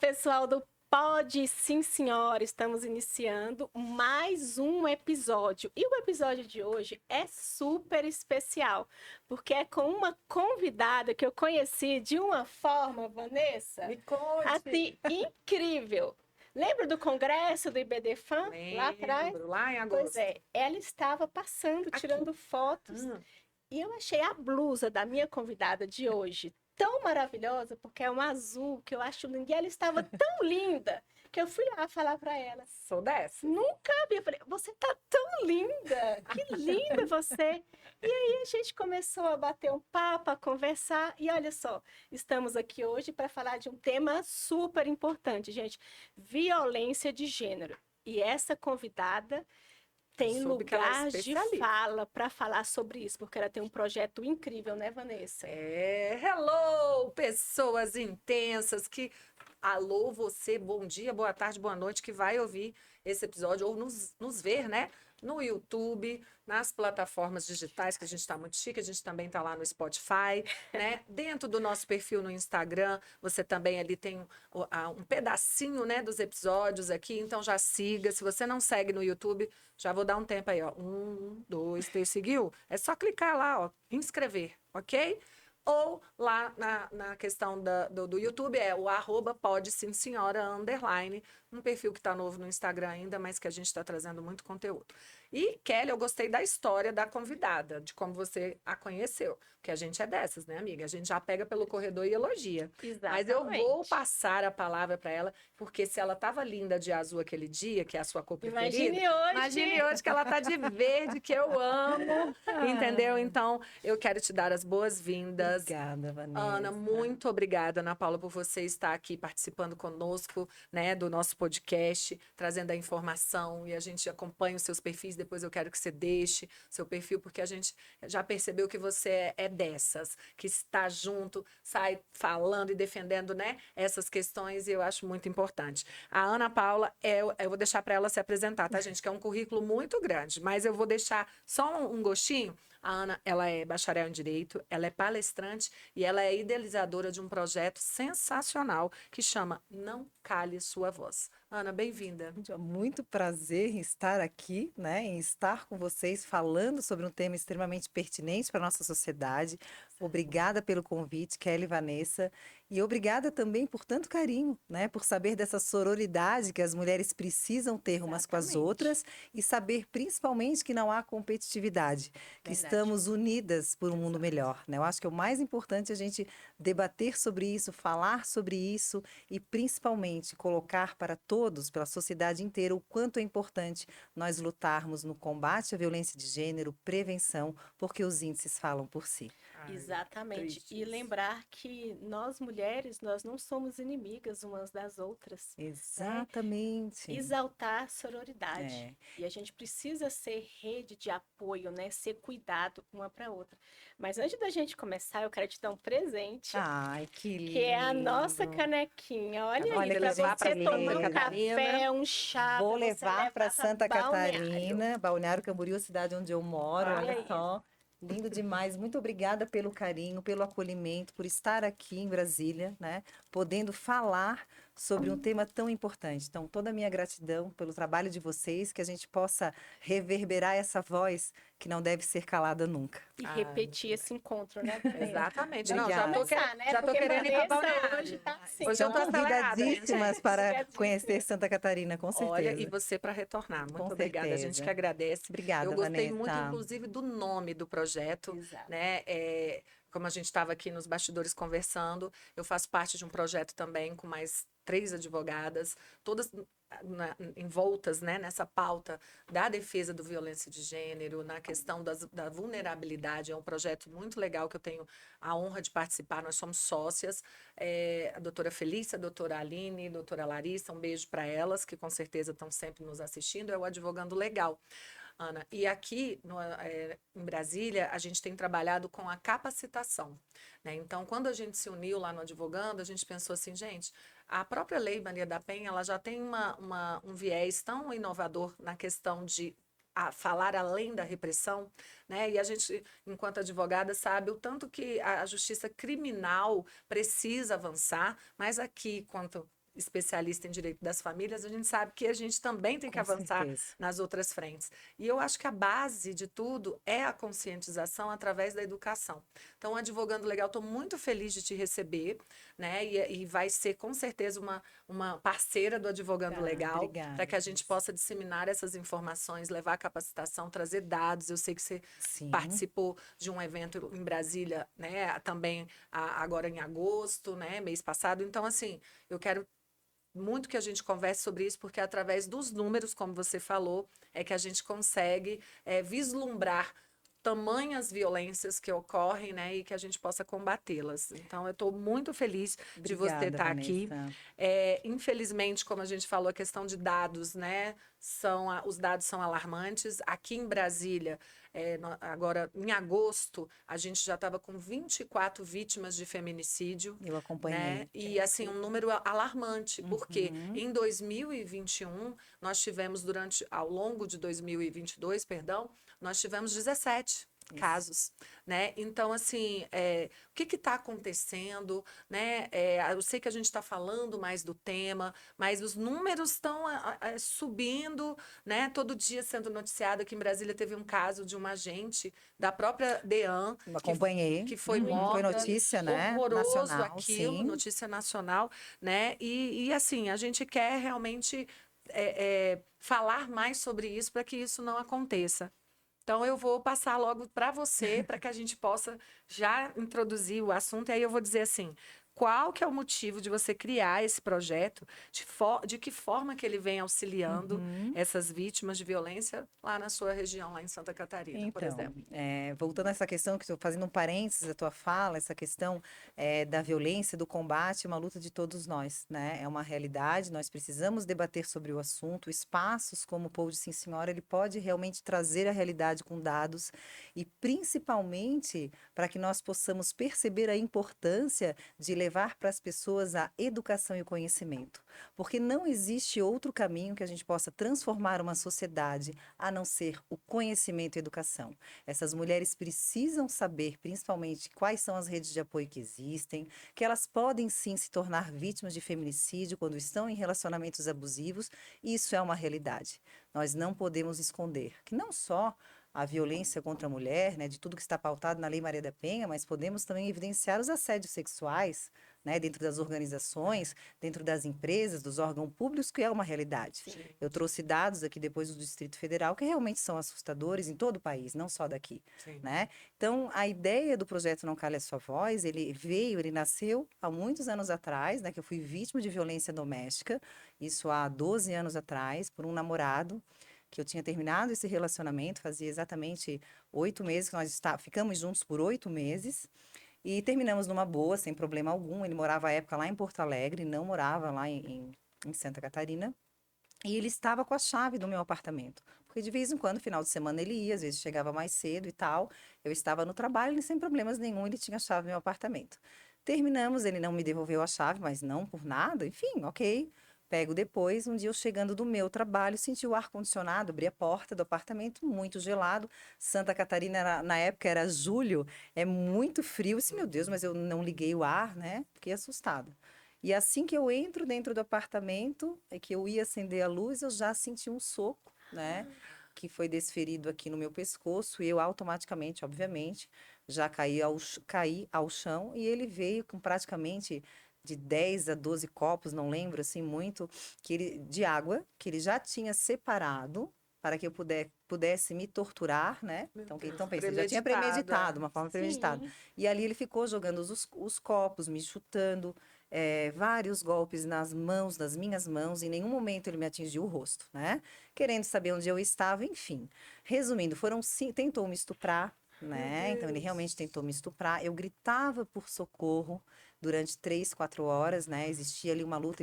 Pessoal do Pode Sim Senhora, estamos iniciando mais um episódio. E o episódio de hoje é super especial, porque é com uma convidada que eu conheci de uma forma, Vanessa, Me conte. assim, incrível. Lembra do congresso do IBDFAN lá atrás? Lembro, lá em Pois agosto. é, ela estava passando, Aqui. tirando fotos. Hum, E eu achei a blusa da minha convidada de hoje tão maravilhosa, porque é um azul que eu acho lindo. E ela estava tão linda que eu fui lá falar para ela. sou dessa. Nunca vi. Eu falei, você tá tão linda! Que linda você! E aí a gente começou a bater um papo, a conversar. E olha só, estamos aqui hoje para falar de um tema super importante, gente: violência de gênero. E essa convidada tem Soube que ela é lugar de especialista. fala para falar sobre isso, porque ela tem um projeto incrível, né, Vanessa? Hello, pessoas intensas que... Alô, você, bom dia, boa tarde, boa noite, que vai ouvir esse episódio ou nos ver, né? No YouTube, nas plataformas digitais, que a gente está muito chique, a gente também está lá no Spotify, né? Dentro do nosso perfil no Instagram, você também ali tem um pedacinho, né, dos episódios aqui, então já siga. Se você não segue no YouTube, já vou dar um tempo aí, ó. 1, 2, 3, seguiu? É só clicar lá, ó, inscrever, ok? Ou lá na questão do YouTube é o @pode sim senhora _ um perfil que está novo no Instagram ainda, mas que a gente está trazendo muito conteúdo. E, Kelly, eu gostei da história da convidada, de como você a conheceu. Porque a gente é dessas, né, amiga? A gente já pega pelo corredor e elogia. Mas eu vou passar a palavra para ela, porque se ela estava linda de azul aquele dia, que é a sua cor preferida... Imagine hoje que ela tá de verde, que eu amo, entendeu? Então, eu quero te dar as boas-vindas. Obrigada, Vanessa. Ana, muito obrigada, Ana Paula, por você estar aqui participando conosco, né, do nosso podcast, trazendo a informação, e a gente acompanha os seus perfis. Depois eu quero que você deixe seu perfil, porque a gente já percebeu que você é dessas, que está junto, sai falando e defendendo, né, essas questões, e eu acho muito importante. A Ana Paula, eu vou deixar para ela se apresentar, tá, gente? Que é um currículo muito grande, mas eu vou deixar só um gostinho. A Ana, ela é bacharel em Direito, ela é palestrante e ela é idealizadora de um projeto sensacional que chama Não Cale Sua Voz. Ana, bem-vinda. Muito prazer em estar aqui, né? Em estar com vocês falando sobre um tema extremamente pertinente para a nossa sociedade. Obrigada pelo convite, Kelly e Vanessa. E obrigada também por tanto carinho, né? Por saber dessa sororidade que as mulheres precisam ter umas com as outras e saber principalmente que não há competitividade, que estamos unidas por um mundo melhor, né? Eu acho que é o mais importante a gente debater sobre isso, falar sobre isso e principalmente colocar para todos, pela sociedade inteira, o quanto é importante nós lutarmos no combate à violência de gênero, prevenção, porque os índices falam por si. Exatamente. E lembrar que nós mulheres, nós não somos inimigas umas das outras. Exatamente. Né? Exaltar a sororidade. E a gente precisa ser rede de apoio, né? Ser cuidado uma para outra. Mas antes da gente começar, eu quero te dar um presente. Ai, que lindo. Que é a nossa canequinha. Olha aí, para você tomar um café, um chá. Vou levar para Santa Catarina, Balneário Camboriú, cidade onde eu moro. Olha só. Lindo demais. Muito obrigada pelo carinho, pelo acolhimento, por estar aqui em Brasília, né? Podendo falar sobre um tema tão importante. Então, toda a minha gratidão pelo trabalho de vocês, que a gente possa reverberar essa voz que não deve ser calada nunca. E repetir esse encontro, né? Exatamente. Não, já tô querendo ir para Balneário. Hoje tá assim. Hoje eu tô convidadíssimas para conhecer Santa Catarina, com certeza. Olha, e você para retornar. Muito obrigada. A gente que agradece. Obrigada, eu gostei Vanessa. muito, inclusive, do nome do projeto. Exato. Né? Como a gente estava aqui nos bastidores conversando, eu faço parte de um projeto também com mais 3 advogadas, todas envoltas, né, nessa pauta da defesa do violência de gênero, na questão da vulnerabilidade. É um projeto muito legal que eu tenho a honra de participar. Nós somos sócias, a doutora Felícia, a doutora Aline, a doutora Larissa, um beijo para elas, que com certeza estão sempre nos assistindo. É o Advogando Legal. Ana, e aqui em Brasília, a gente tem trabalhado com a capacitação, né? Então, quando a gente se uniu lá no Advogando, a gente pensou assim, gente, a própria Lei Maria da Penha, ela já tem um viés tão inovador na questão de falar além da repressão, né? E a gente, enquanto advogada, sabe o tanto que a justiça criminal precisa avançar, mas aqui, quanto especialista em direito das famílias, a gente sabe que a gente também tem que Com avançar certeza. nas outras frentes. E eu acho que a base de tudo é a conscientização através da educação. Então, Advogando Legal, estou muito feliz de te receber, né? E vai ser com certeza uma parceira do Advogando Tá, Legal, obrigada, para que a gente Cris. possa disseminar essas informações, levar capacitação, trazer dados. Eu sei que você Sim. participou de um evento em Brasília, né? Também agora em agosto, né? Mês passado. Então, assim, eu quero muito que a gente converse sobre isso, porque através dos números, como você falou, é que a gente consegue vislumbrar tamanhas violências que ocorrem, né, e que a gente possa combatê-las. Então, eu estou muito feliz de você Obrigada, estar aqui. Vanessa. Infelizmente, como a gente falou, a questão de dados, né, os dados são alarmantes. Aqui em Brasília, agora em agosto, a gente já estava com 24 vítimas de feminicídio, Eu né? acompanhei. E assim, um número alarmante, porque Uhum. em 2021, nós tivemos ao longo de 2022, perdão, nós tivemos 17 casos, né? Então, assim, o que está acontecendo, né? Eu sei que a gente está falando mais do tema, mas os números estão subindo, né? Todo dia sendo noticiado. Aqui em Brasília teve um caso de uma agente da própria DEAN Acompanhei. que foi Uhum. Foi morta. notícia, né? Horroroso Nacional, aquilo, sim. notícia nacional, né? E assim, a gente quer realmente falar mais sobre isso para que isso não aconteça. Então, eu vou passar logo para você, para que a gente possa já introduzir o assunto. E aí eu vou dizer assim, qual que é o motivo de você criar esse projeto? De que forma que ele vem auxiliando Uhum. essas vítimas de violência lá na sua região, lá em Santa Catarina, por Então, exemplo? voltando a essa questão, que estou fazendo um parênteses da tua fala, essa questão da violência, do combate, é uma luta de todos nós, né? É uma realidade, nós precisamos debater sobre o assunto. Espaços como o Pode Sim Senhora, ele pode realmente trazer a realidade com dados e principalmente para que nós possamos perceber a importância de levar para as pessoas a educação e o conhecimento. Porque não existe outro caminho que a gente possa transformar uma sociedade a não ser o conhecimento e educação. Essas mulheres precisam saber, principalmente, quais são as redes de apoio que existem, que elas podem sim se tornar vítimas de feminicídio quando estão em relacionamentos abusivos, e isso é uma realidade. Nós não podemos esconder que não só a violência contra a mulher, né, de tudo que está pautado na Lei Maria da Penha, mas podemos também evidenciar os assédios sexuais, né, dentro das organizações, dentro das empresas, dos órgãos públicos, que é uma realidade. Sim. Eu trouxe dados aqui depois do Distrito Federal que realmente são assustadores em todo o país, não só daqui, Sim. né? Então, a ideia do projeto Não Cale a Sua Voz, ele nasceu há muitos anos atrás, né, que eu fui vítima de violência doméstica, isso há 12 anos atrás, por um namorado, que eu tinha terminado esse relacionamento, fazia exatamente 8 meses que ficamos juntos por 8 meses, e terminamos numa boa, sem problema algum. Ele morava à época lá em Porto Alegre, não morava lá em Santa Catarina. E ele estava com a chave do meu apartamento. Porque de vez em quando, final de semana, ele ia, às vezes chegava mais cedo e tal. Eu estava no trabalho e sem problemas nenhum, ele tinha a chave do meu apartamento. Terminamos, ele não me devolveu a chave, mas não por nada. Enfim, ok. Pego depois, um dia eu chegando do meu trabalho, senti o ar-condicionado, abri a porta do apartamento, muito gelado. Santa Catarina, na época, era julho, é muito frio. Disse, meu Deus, mas eu não liguei o ar, né? Fiquei assustada. E assim que eu entro dentro do apartamento, que eu ia acender a luz, eu já senti um soco, né? Que foi desferido aqui no meu pescoço, e eu automaticamente, obviamente, já caí ao chão, e ele veio com praticamente de 10 a 12 copos, não lembro assim muito, de água, que ele já tinha separado para que eu pudesse me torturar, né? Então pensa, ele já tinha premeditado, uma forma premeditada. Sim. E ali ele ficou jogando os copos, me chutando, vários golpes nas minhas mãos, em nenhum momento ele me atingiu o rosto, né? Querendo saber onde eu estava, enfim. Resumindo, tentou me estuprar, né? Então ele realmente tentou me estuprar. Eu gritava por socorro durante 3, 4 horas, né? Existia ali uma luta,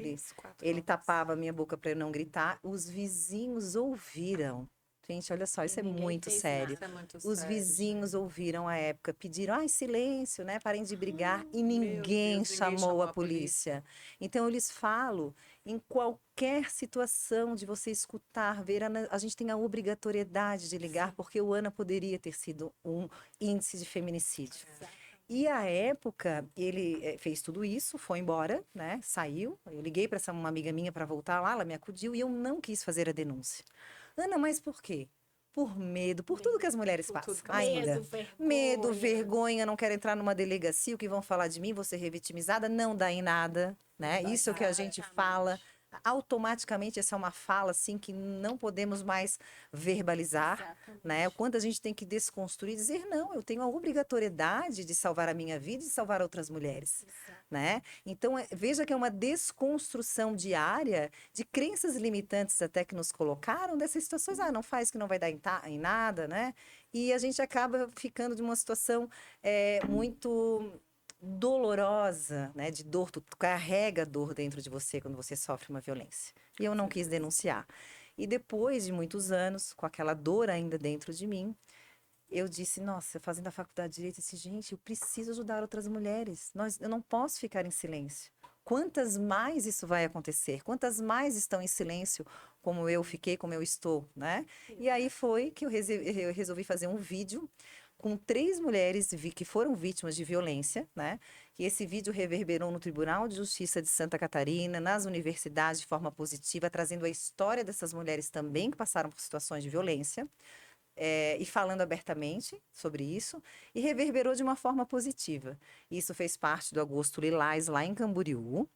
ele tapava a minha boca para eu não gritar. Os vizinhos ouviram. Gente, olha só, isso é Ninguém muito fez sério. Isso é muito Os sério, vizinhos ouviram à época, pediram, ai, silêncio, né? Parem de brigar. E Meu ninguém Deus, chamou a polícia. Então, eu lhes falo, em qualquer situação de você escutar, ver, a gente tem a obrigatoriedade de ligar, porque o Ana poderia ter sido um índice de feminicídio. E à época, ele fez tudo isso, foi embora, né? Saiu. Eu liguei para uma amiga minha para voltar lá, ela me acudiu e eu não quis fazer a denúncia. Ana, mas por quê? Por medo, por tudo que as mulheres Por passam tudo que elas ainda. Medo, vergonha. Medo, vergonha, não quero entrar numa delegacia, o que vão falar de mim, vou ser revitimizada, não dá em nada, né? Isso é o que a gente fala. Automaticamente, essa é uma fala, assim, que não podemos mais verbalizar, né? O quanto a gente tem que desconstruir e dizer, não, eu tenho a obrigatoriedade de salvar a minha vida e de salvar outras mulheres, né? Então, veja que é uma desconstrução diária de crenças limitantes até que nos colocaram dessas situações, não faz que não vai dar em nada, né? E a gente acaba ficando de uma situação muito dolorosa, né, de dor, tu carrega dor dentro de você quando você sofre uma violência. E eu não quis denunciar. E depois de muitos anos, com aquela dor ainda dentro de mim, eu disse, nossa, fazendo a faculdade de Direito, eu disse, gente, eu preciso ajudar outras mulheres. Eu não posso ficar em silêncio. Quantas mais isso vai acontecer? Quantas mais estão em silêncio, como eu fiquei, como eu estou, né? E aí foi que eu resolvi fazer um vídeo com 3 mulheres que foram vítimas de violência, né? E esse vídeo reverberou no Tribunal de Justiça de Santa Catarina, nas universidades de forma positiva, trazendo a história dessas mulheres também que passaram por situações de violência. E falando abertamente sobre isso, e reverberou de uma forma positiva. Isso fez parte do Agosto Lilás, lá em Camboriú,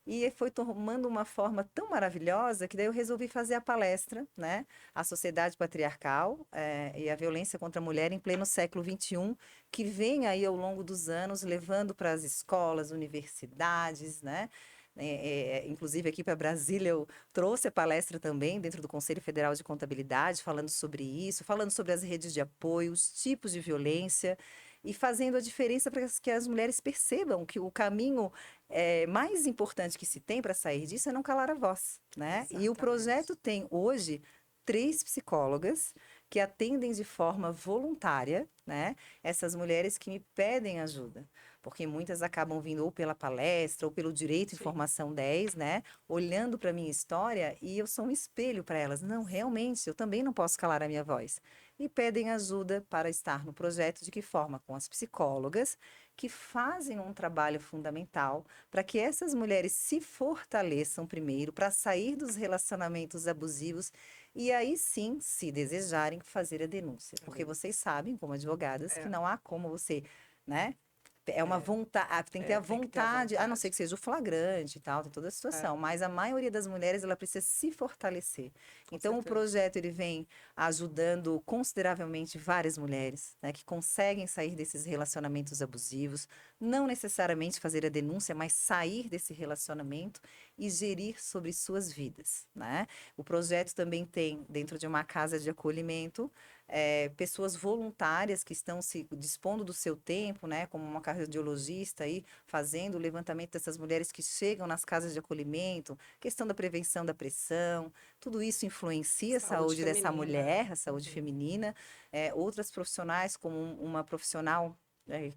e foi tomando uma forma tão maravilhosa que daí eu resolvi fazer a palestra, né? A Sociedade Patriarcal e a Violência contra a Mulher em pleno século XXI, que vem aí ao longo dos anos levando para as escolas, universidades, né? Inclusive aqui para Brasília eu trouxe a palestra também dentro do Conselho Federal de Contabilidade, falando sobre isso, falando sobre as redes de apoio, os tipos de violência e fazendo a diferença para que as mulheres percebam que o caminho mais importante que se tem para sair disso é não calar a voz, né? Exatamente. E o projeto tem hoje 3 psicólogas que atendem de forma voluntária, né? Essas mulheres que me pedem ajuda. Porque muitas acabam vindo ou pela palestra ou pelo Direito Sim. Informação 10, né? Olhando para a minha história e eu sou um espelho para elas. Não, realmente, eu também não posso calar a minha voz. E pedem ajuda para estar no projeto. De que forma? Com as psicólogas, que fazem um trabalho fundamental para que essas mulheres se fortaleçam primeiro, para sair dos relacionamentos abusivos e aí sim, se desejarem, fazer a denúncia. Porque vocês sabem, como advogadas, que não há como você, né? É uma vontade, tem que ter a tem que ter a vontade, a não vontade. ser que seja o flagrante e tal, tem toda a situação. Mas a maioria das mulheres, ela precisa se fortalecer. Então, o certeza. projeto, ele vem ajudando consideravelmente várias mulheres, né, que conseguem sair desses relacionamentos abusivos, não necessariamente fazer a denúncia, mas sair desse relacionamento e gerir sobre suas vidas, né? O projeto também tem, dentro de uma casa de acolhimento, pessoas voluntárias que estão se dispondo do seu tempo, né, como uma cardiologista aí, fazendo o levantamento dessas mulheres que chegam nas casas de acolhimento, questão da prevenção da pressão, tudo isso influencia a saúde dessa feminina. mulher, a saúde feminina. Outras profissionais, como uma profissional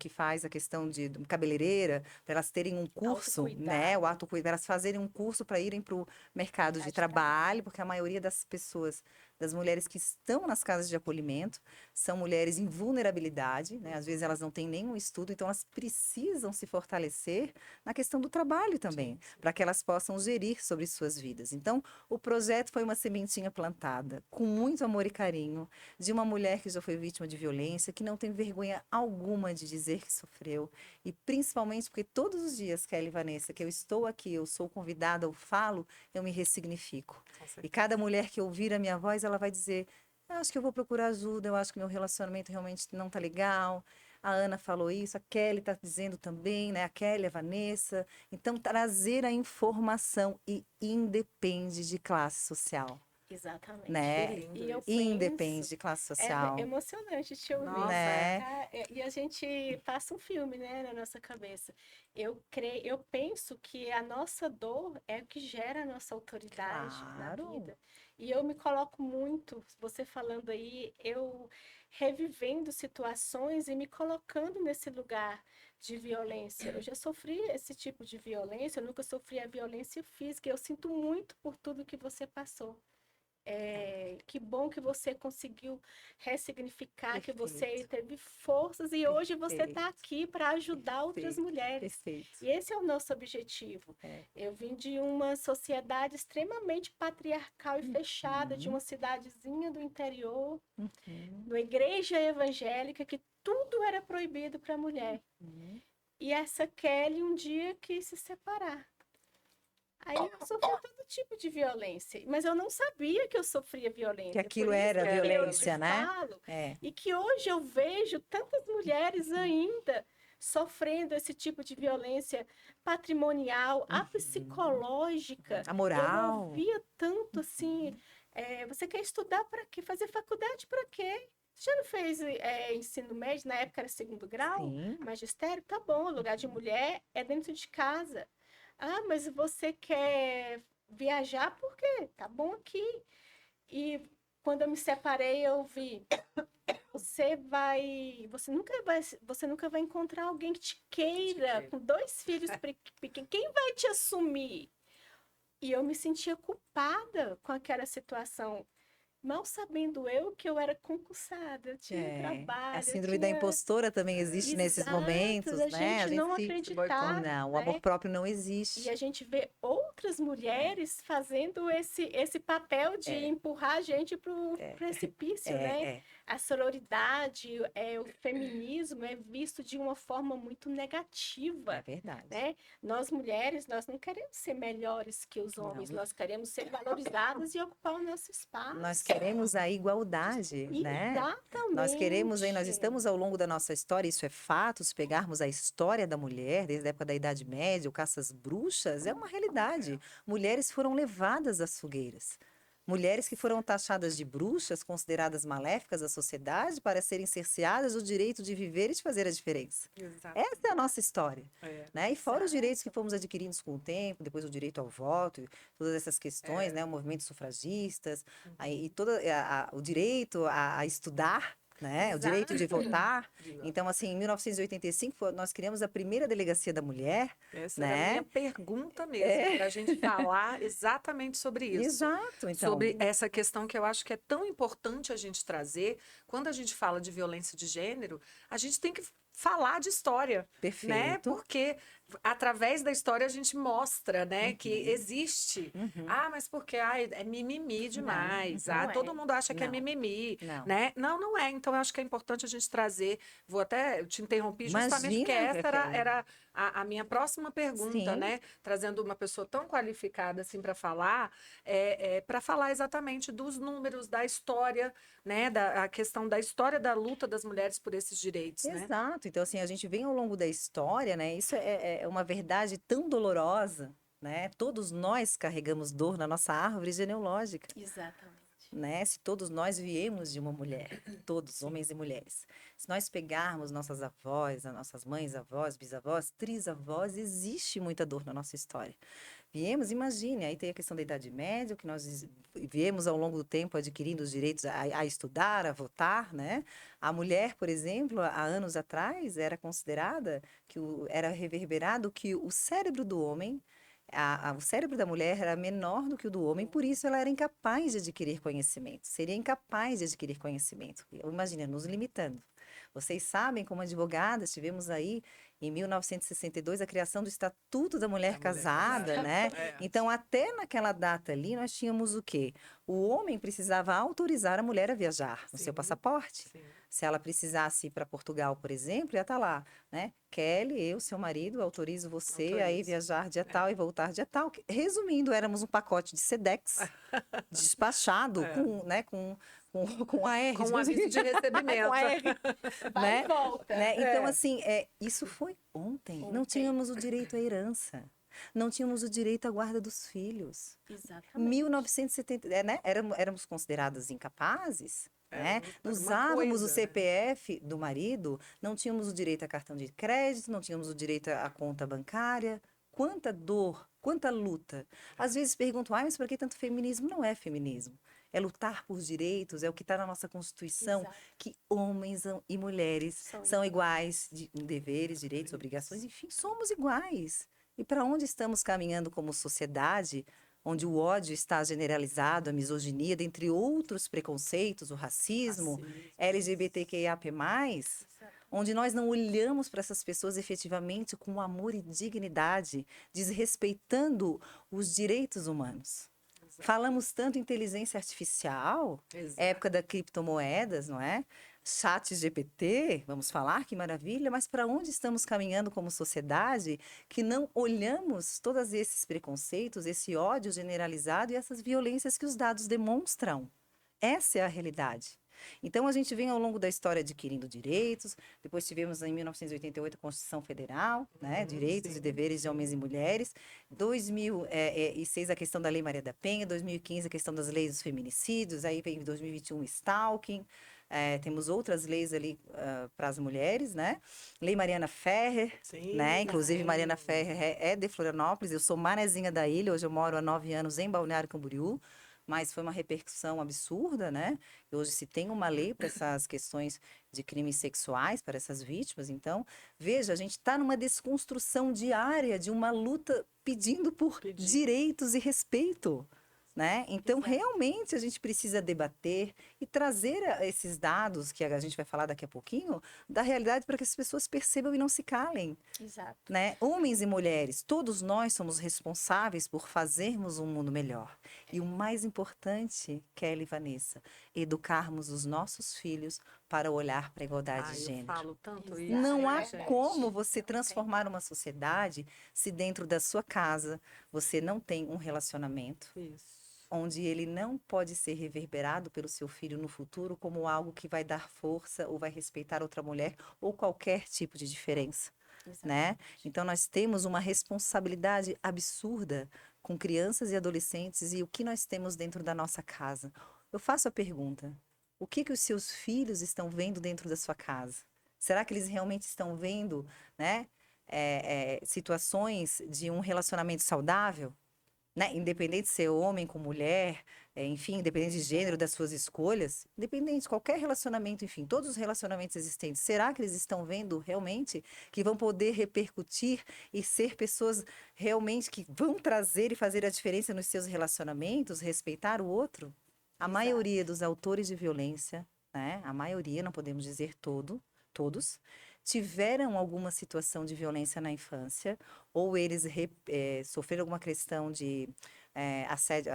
que faz a questão de cabeleireira, para elas terem um curso, né? O autocuidado, elas fazerem um curso para irem para o mercado de trabalho, porque a maioria das pessoas, das mulheres que estão nas casas de acolhimento, são mulheres em vulnerabilidade, né? Às vezes elas não têm nenhum estudo, então elas precisam se fortalecer na questão do trabalho também, para que elas possam gerir sobre suas vidas. Então, o projeto foi uma sementinha plantada, com muito amor e carinho, de uma mulher que já foi vítima de violência, que não tem vergonha alguma de dizer que sofreu, e principalmente porque todos os dias, Kelly e Vanessa, que eu estou aqui, eu sou convidada, eu falo, eu me ressignifico. E cada mulher que ouvir a minha voz, ela vai dizer, eu acho que eu vou procurar ajuda, eu acho que meu relacionamento realmente não está legal. A Ana falou isso, a Kelly está dizendo também, né? A Kelly, a Vanessa. Então, trazer a informação e independe de classe social, Exatamente. né? Que lindo E eu isso. Independe penso, de classe é social, emocionante te ouvir, Nossa, né? tá? E a gente passa um filme, né, na nossa cabeça. Eu penso que a nossa dor é o que gera a nossa autoridade na Claro. vida. E eu me coloco muito, você falando aí, eu revivendo situações e me colocando nesse lugar de violência. Eu já sofri esse tipo de violência, eu nunca sofri a violência física. Eu sinto muito por tudo que você passou. Que bom que você conseguiu ressignificar, que você Perfeito. teve forças e hoje você está Perfeito. aqui para ajudar outras Perfeito. mulheres. Perfeito. E esse é o nosso objetivo. É. Eu vim de uma sociedade extremamente patriarcal e fechada, de Uhum. uma cidadezinha do interior, Uhum. numa igreja evangélica, que tudo era proibido para a mulher. Uhum. E essa Kelly um dia quis se separar. Aí eu sofri todo tipo de violência, mas eu não sabia que eu sofria violência. Que aquilo Por isso era que eu violência, te né? falo, É. e que hoje eu vejo tantas mulheres ainda sofrendo esse tipo de violência patrimonial, a psicológica. A Eu moral. ouvia tanto assim, você quer estudar para quê? Fazer faculdade para quê? Você já não fez ensino médio? Na época era segundo grau? Sim. Magistério? Tá bom, lugar de mulher é dentro de casa. Ah, mas você quer viajar por quê? Tá bom aqui. E quando eu me separei, eu vi, você nunca vai encontrar alguém que te queira, com 2 filhos pequenos. Quem vai te assumir? E eu me sentia culpada com aquela situação. Mal sabendo eu que eu era concursada, eu tinha um A trabalho, eu síndrome da tinha. impostora também existe nesses Exato, momentos, da né? A gente gente não se... Se boicota. acreditar, Não, o amor né? próprio não E existe. a gente vê outras mulheres fazendo esse papel de É. empurrar a gente para o precipício, né? É. A sororidade, o feminismo é visto de uma forma muito É negativa, verdade. né? Nós mulheres, nós não queremos ser melhores que os homens, Não. nós queremos ser valorizadas e ocupar o nosso Nós espaço. queremos a igualdade, né? Nós queremos, nós Exatamente. estamos ao longo da nossa história, isso é fato, se pegarmos a história da mulher, desde a época da Idade Média, o caça às bruxas, é uma realidade. Mulheres foram levadas às fogueiras. Mulheres que foram taxadas de bruxas, consideradas maléficas da sociedade, para serem cerceadas do direito de viver e de fazer a diferença. Exato. Essa é a nossa história. É. Né? E fora os direitos que fomos adquirindo com o tempo, depois o direito ao voto, todas essas questões, né? O movimento sufragistas, aí, e todo o direito a estudar, né? O direito de votar. Exato. Então, assim, em 1985, nós criamos a primeira delegacia da mulher. Essa era a né? minha pergunta mesmo, para a gente falar exatamente sobre isso. Exato, então. Sobre essa questão que eu acho que é tão importante a gente trazer. Quando a gente fala de violência de gênero, a gente tem que falar de história, né? Perfeito. Porque através da história a gente mostra, né, que existe. Uhum. Ah, mas porque é mimimi demais. não é. Todo mundo acha que é Não. mimimi, Não. né? Não é. Então eu acho que é importante a gente trazer. Eu te interrompi justamente porque Imagina, essa Raquel. era a minha próxima pergunta, Sim. né? Trazendo uma pessoa tão qualificada assim para falar, para falar exatamente dos números, da história, né? A questão da história da luta das mulheres por esses direitos, né? Exato. Então, assim, a gente vem ao longo da história, né? Isso é uma verdade tão dolorosa, né? Todos nós carregamos dor na nossa árvore genealógica, Exatamente. né? Se todos nós viemos de uma mulher, todos, homens e mulheres. Se nós pegarmos nossas avós, as nossas mães, avós, bisavós, trisavós, existe muita dor na nossa história. Viemos, imagine, aí tem a questão da Idade Média, que nós viemos ao longo do tempo adquirindo os direitos a estudar, a votar, né? A mulher, por exemplo, há anos atrás, era considerada, era reverberado que o cérebro do homem, o cérebro da mulher era menor do que o do homem, por isso ela era incapaz de adquirir conhecimento, seria incapaz de adquirir conhecimento. Imagina, nos limitando. Vocês sabem, como advogadas, tivemos aí, em 1962, a criação do Estatuto da Mulher Casada, né? É. Então, até naquela data ali, nós tínhamos o quê? O homem precisava autorizar a mulher a viajar no seu Sim. passaporte. Sim. Se ela precisasse ir para Portugal, por exemplo, ia estar lá, né? Kelly, eu, seu marido, autorizo você a ir Autorizo. viajar dia tal e voltar dia tal. Resumindo, éramos um pacote de Sedex despachado com, né, com AR. Com um aviso de recebimento. Com AR, Vai né? e volta. né? Então, assim, isso foi ontem. Não Ontem. tínhamos o direito à herança. Não tínhamos o direito à guarda dos filhos. Exatamente. 1970, né? Éramos consideradas incapazes, né? Uma Usávamos coisa, o né? CPF do marido, não tínhamos o direito a cartão de crédito, não tínhamos o direito à conta bancária. Quanta dor, quanta luta. Às vezes perguntam, mas por que tanto feminismo? Não é feminismo. É lutar por direitos, é o que está na nossa Constituição, Exato. que homens e mulheres são iguais em deveres, direitos, obrigações, enfim, somos iguais. E para onde estamos caminhando como sociedade, onde o ódio está generalizado, a misoginia, dentre outros preconceitos, o racismo, LGBTQIAP+, onde nós não olhamos para essas pessoas efetivamente com amor e dignidade, desrespeitando os direitos humanos. Falamos tanto em inteligência artificial, Exato. época das criptomoedas, não é? Chat GPT, vamos falar, que maravilha, mas para onde estamos caminhando como sociedade que não olhamos todos esses preconceitos, esse ódio generalizado e essas violências que os dados demonstram? Essa é a realidade. Então, a gente vem ao longo da história adquirindo direitos, depois tivemos em 1988 a Constituição Federal, né, direitos sim, e deveres de homens e mulheres, 2006 a questão da Lei Maria da Penha, 2015 a questão das leis dos feminicídios, aí vem 2021 o stalking, temos outras leis ali para as mulheres, né? Lei Mariana Ferrer, Sim, né? Inclusive, sim. Mariana Ferrer é de Florianópolis, eu sou manezinha da ilha, hoje eu moro há 9 anos em Balneário Camboriú, mas foi uma repercussão absurda, né? E hoje se tem uma lei para essas questões de crimes sexuais, para essas vítimas. Então, veja, a gente está numa desconstrução diária de uma luta pedindo por direitos e respeito. Né? Então, Exato. realmente, a gente precisa debater e trazer esses dados, que a gente vai falar daqui a pouquinho, da realidade para que as pessoas percebam e não se calem. Exato. Né? Homens e mulheres, todos nós somos responsáveis por fazermos um mundo melhor. E o mais importante, Kelly e Vanessa, educarmos os nossos filhos para olhar para a igualdade de Eu gênero. falo tanto Exato. isso. Não né, há gente? como você transformar uma sociedade se dentro da sua casa você não tem um relacionamento Isso. onde ele não pode ser reverberado pelo seu filho no futuro como algo que vai dar força ou vai respeitar outra mulher ou qualquer tipo de diferença, né? Então nós temos uma responsabilidade absurda com crianças e adolescentes e o que nós temos dentro da nossa casa. Eu faço a pergunta: o que os seus filhos estão vendo dentro da sua casa? Será que eles realmente estão vendo, né, situações de um relacionamento saudável? Né? Independente de ser homem com mulher, enfim, independente de gênero, das suas escolhas, independente de qualquer relacionamento, enfim, todos os relacionamentos existentes, será que eles estão vendo realmente que vão poder repercutir e ser pessoas realmente que vão trazer e fazer a diferença nos seus relacionamentos, respeitar o outro? A Exato. maioria dos autores de violência, né? A maioria, não podemos dizer todos, tiveram alguma situação de violência na infância, ou eles sofreram alguma questão de assédio,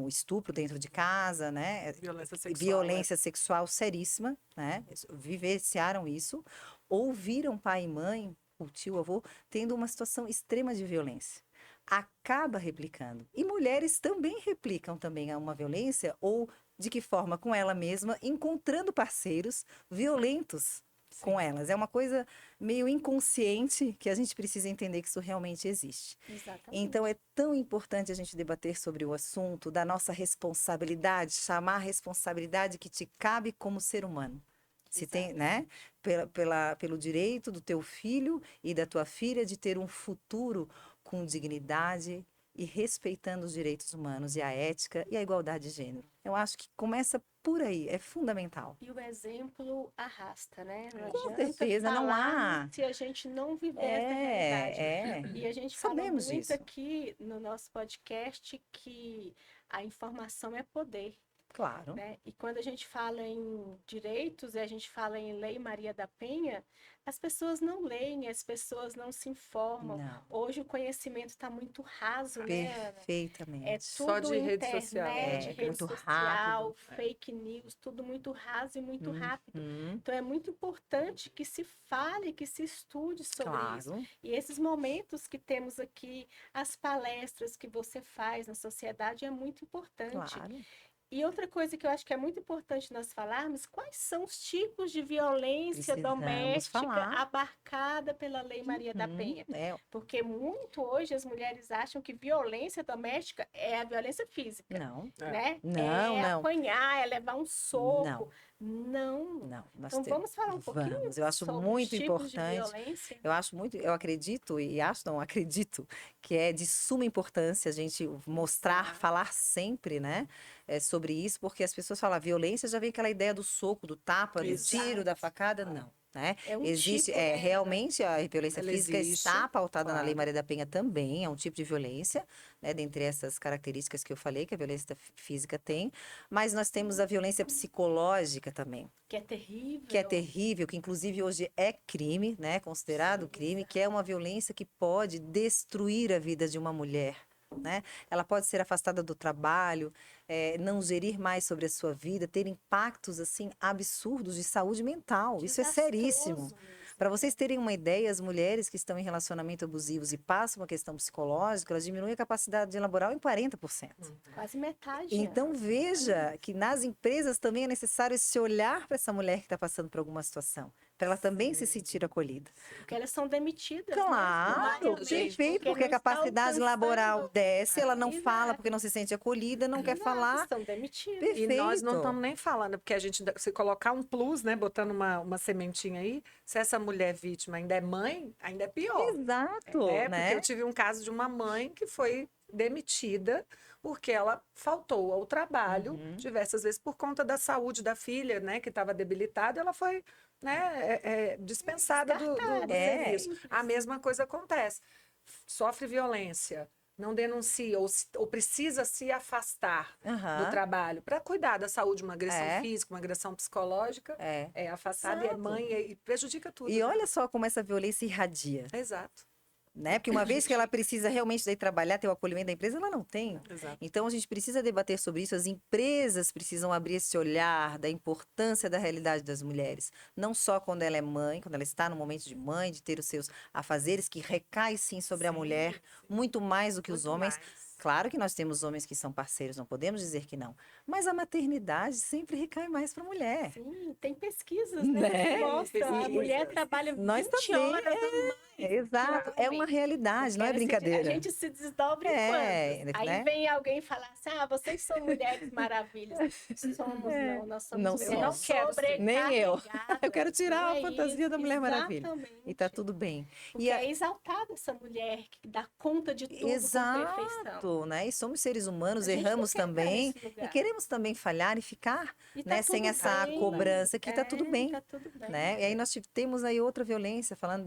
estupro dentro de casa, né? Violência sexual. Violência sexual seríssima, né? Vivenciaram isso, ou viram pai e mãe, o tio, o avô, tendo uma situação extrema de violência. Acaba replicando. E mulheres também replicam também uma violência, ou de que forma? Com ela mesma, encontrando parceiros violentos com elas. É uma coisa meio inconsciente que a gente precisa entender que isso realmente existe. Exatamente. Então, é tão importante a gente debater sobre o assunto da nossa responsabilidade, chamar a responsabilidade que te cabe como ser humano. Se tem, né? Pelo direito do teu filho e da tua filha de ter um futuro com dignidade e respeitando os direitos humanos e a ética e a igualdade de gênero. Eu acho que começa por aí, é fundamental. E o exemplo arrasta, né? Não Com adianta certeza, não falar há. se a gente não viver essa realidade. E a gente fala Sabemos muito disso. aqui no nosso podcast que a informação é poder. Claro. Né? E quando a gente fala em direitos e a gente fala em Lei Maria da Penha, as pessoas não leem, as pessoas não se informam. Não. Hoje o conhecimento está muito raso, né, Ana? Perfeitamente. É Só tudo de rede social. internet, rede muito social, rápido. fake news, tudo muito raso e muito rápido. Uhum. Então é muito importante que se fale, que se estude sobre isso. Claro. E esses momentos que temos aqui, as palestras que você faz na sociedade é muito importante. Claro. E outra coisa que eu acho que é muito importante nós falarmos, quais são os tipos de violência Precisamos doméstica falar. abarcada pela Lei Maria da Penha? Porque muito hoje as mulheres acham que violência doméstica é a violência física, Não. né? Não, é não. apanhar, é levar um soco. Não. Nós Então vamos falar um pouquinho Vamos. Eu acho sobre muito os tipos de importante. violência? Eu acredito e acho, não acredito, que é de suma importância a gente mostrar, falar sempre, né, sobre isso, porque as pessoas falam, violência, já vem aquela ideia do soco, do tapa, do tiro, da facada. Não. né? É um Existe, tipo, né? realmente a violência Ela física existe, está pautada na Lei claro. Maria da Penha também, é um tipo de violência, né? Dentre essas características que eu falei que a violência física tem, mas nós temos a violência psicológica também, Que é terrível. que é terrível, que inclusive hoje é crime, né? Considerado Sim, crime, que é uma violência que pode destruir a vida de uma mulher. Né? Ela pode ser afastada do trabalho, não gerir mais sobre a sua vida, ter impactos assim absurdos de saúde mental. Isso é seríssimo. Desastroso mesmo. Para vocês terem uma ideia, as mulheres que estão em relacionamento abusivos e passam uma questão psicológica, elas diminuem a capacidade laboral em 40%. Quase metade. Então veja que nas empresas também é necessário esse olhar para essa mulher que está passando por alguma situação, para ela também se sentir acolhida. Porque elas são demitidas. Claro, Né? perfeito, porque a não está capacidade laboral alcançando. desce, ela não fala Exato. porque não se sente acolhida, não quer Exato, falar. Estão demitidas. E nós não Perfeito. estamos nem falando, porque a gente, se colocar um plus, né, botando uma sementinha aí, se essa mulher vítima ainda é mãe, ainda é pior. Exato, Porque né? eu tive um caso de uma mãe que foi demitida porque ela faltou ao trabalho Uhum. diversas vezes por conta da saúde da filha, né, que estava debilitada, ela foi, né, dispensada do Descartada. serviço. A mesma coisa acontece. Sofre violência, não denuncia ou precisa se afastar do Aham, trabalho para cuidar da saúde, uma agressão É. física, uma agressão psicológica, é. é afastada e é Exato. mãe e prejudica tudo. E né? olha só como essa violência irradia, Exato, né? Porque uma vez que ela precisa realmente daí trabalhar, ter o acolhimento da empresa, ela não tem. exato. Então a gente precisa debater sobre isso, as empresas precisam abrir esse olhar da importância da realidade das mulheres, não só quando ela é mãe, quando ela está no momento de mãe, de ter os seus afazeres, que recai sim sobre a mulher, muito mais do que os Muito homens. mais. Claro que nós temos homens que são parceiros, não podemos dizer que não, mas a maternidade sempre recai mais para a mulher. Sim, tem pesquisas, Né? né? Que mostram a Pesquisas. mulher trabalha 20 Nós também, horas a mais. Exato, é uma realidade, não é Porque brincadeira. A gente se desdobra em É, quantos? Aí né? vem alguém falar assim, vocês são mulheres maravilhas. Somos não, nós somos Não mulheres somos. sobrecarregadas. Nem eu. Eu quero tirar Não a fantasia isso, da Mulher Maravilha. exatamente. E tá tudo bem. Porque E a- é exaltada essa mulher que dá conta de tudo com perfeição. Exato, né? E somos seres humanos, A gente não erramos quer estar também nesse lugar. e queremos também falhar e ficar, E tá né, sem tudo essa bem. cobrança que tá tudo bem. Tá tudo bem. Né? E aí nós temos aí outra violência, falando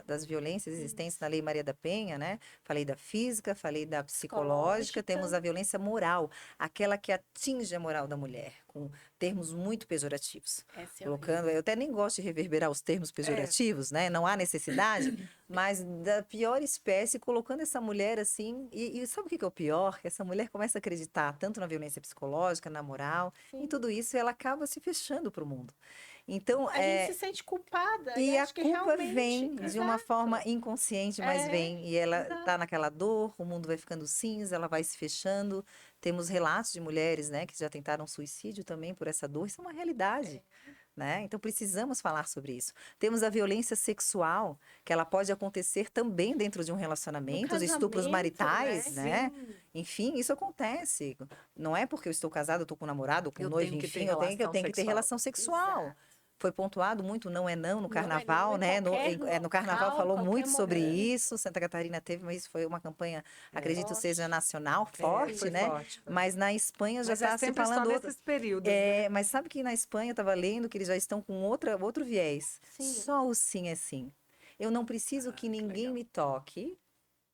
das violências existentes na Lei Maria da Penha, né? Falei da física, falei da psicológica, temos a violência moral, aquela que atinge a moral da mulher, com termos muito pejorativos. Essa é Colocando, eu até nem gosto de reverberar os termos pejorativos, né? Não há necessidade, mas da pior espécie, colocando essa mulher assim, e sabe o que é o pior? Que essa mulher começa a acreditar tanto na violência psicológica, na moral, Sim. em tudo isso, e ela acaba se fechando para o mundo. Então, A gente se sente culpada. e a acho que culpa realmente, vem de uma exato. forma inconsciente, mas É, vem. E ela exato. está naquela dor, o mundo vai ficando cinza, ela vai se fechando. Temos relatos de mulheres, né, que já tentaram suicídio também por essa dor. Isso é uma realidade. Né? Então precisamos falar sobre isso. Temos a violência sexual, que ela pode acontecer também dentro de um relacionamento, os estupros casamento, maritais, né? Sim. Enfim, isso acontece. Não é porque eu estou casada, eu estou com um namorado, ou com um Eu noivo, tenho que ter enfim, eu tenho que ter relação relação sexual. Exato. Foi pontuado muito não é não no Não é carnaval, não em né? qualquer No carnaval local, falou qualquer muito sobre momento. isso. Santa Catarina teve, mas isso foi uma campanha, acredito, Forte. seja nacional, É, forte, foi né? forte. Mas na Espanha já Mas está é se sempre só falando. nesses períodos, né? Mas sabe que na Espanha eu estava lendo que eles já estão com outro viés. Sim. Só o sim é sim. Eu não preciso que ninguém legal. me toque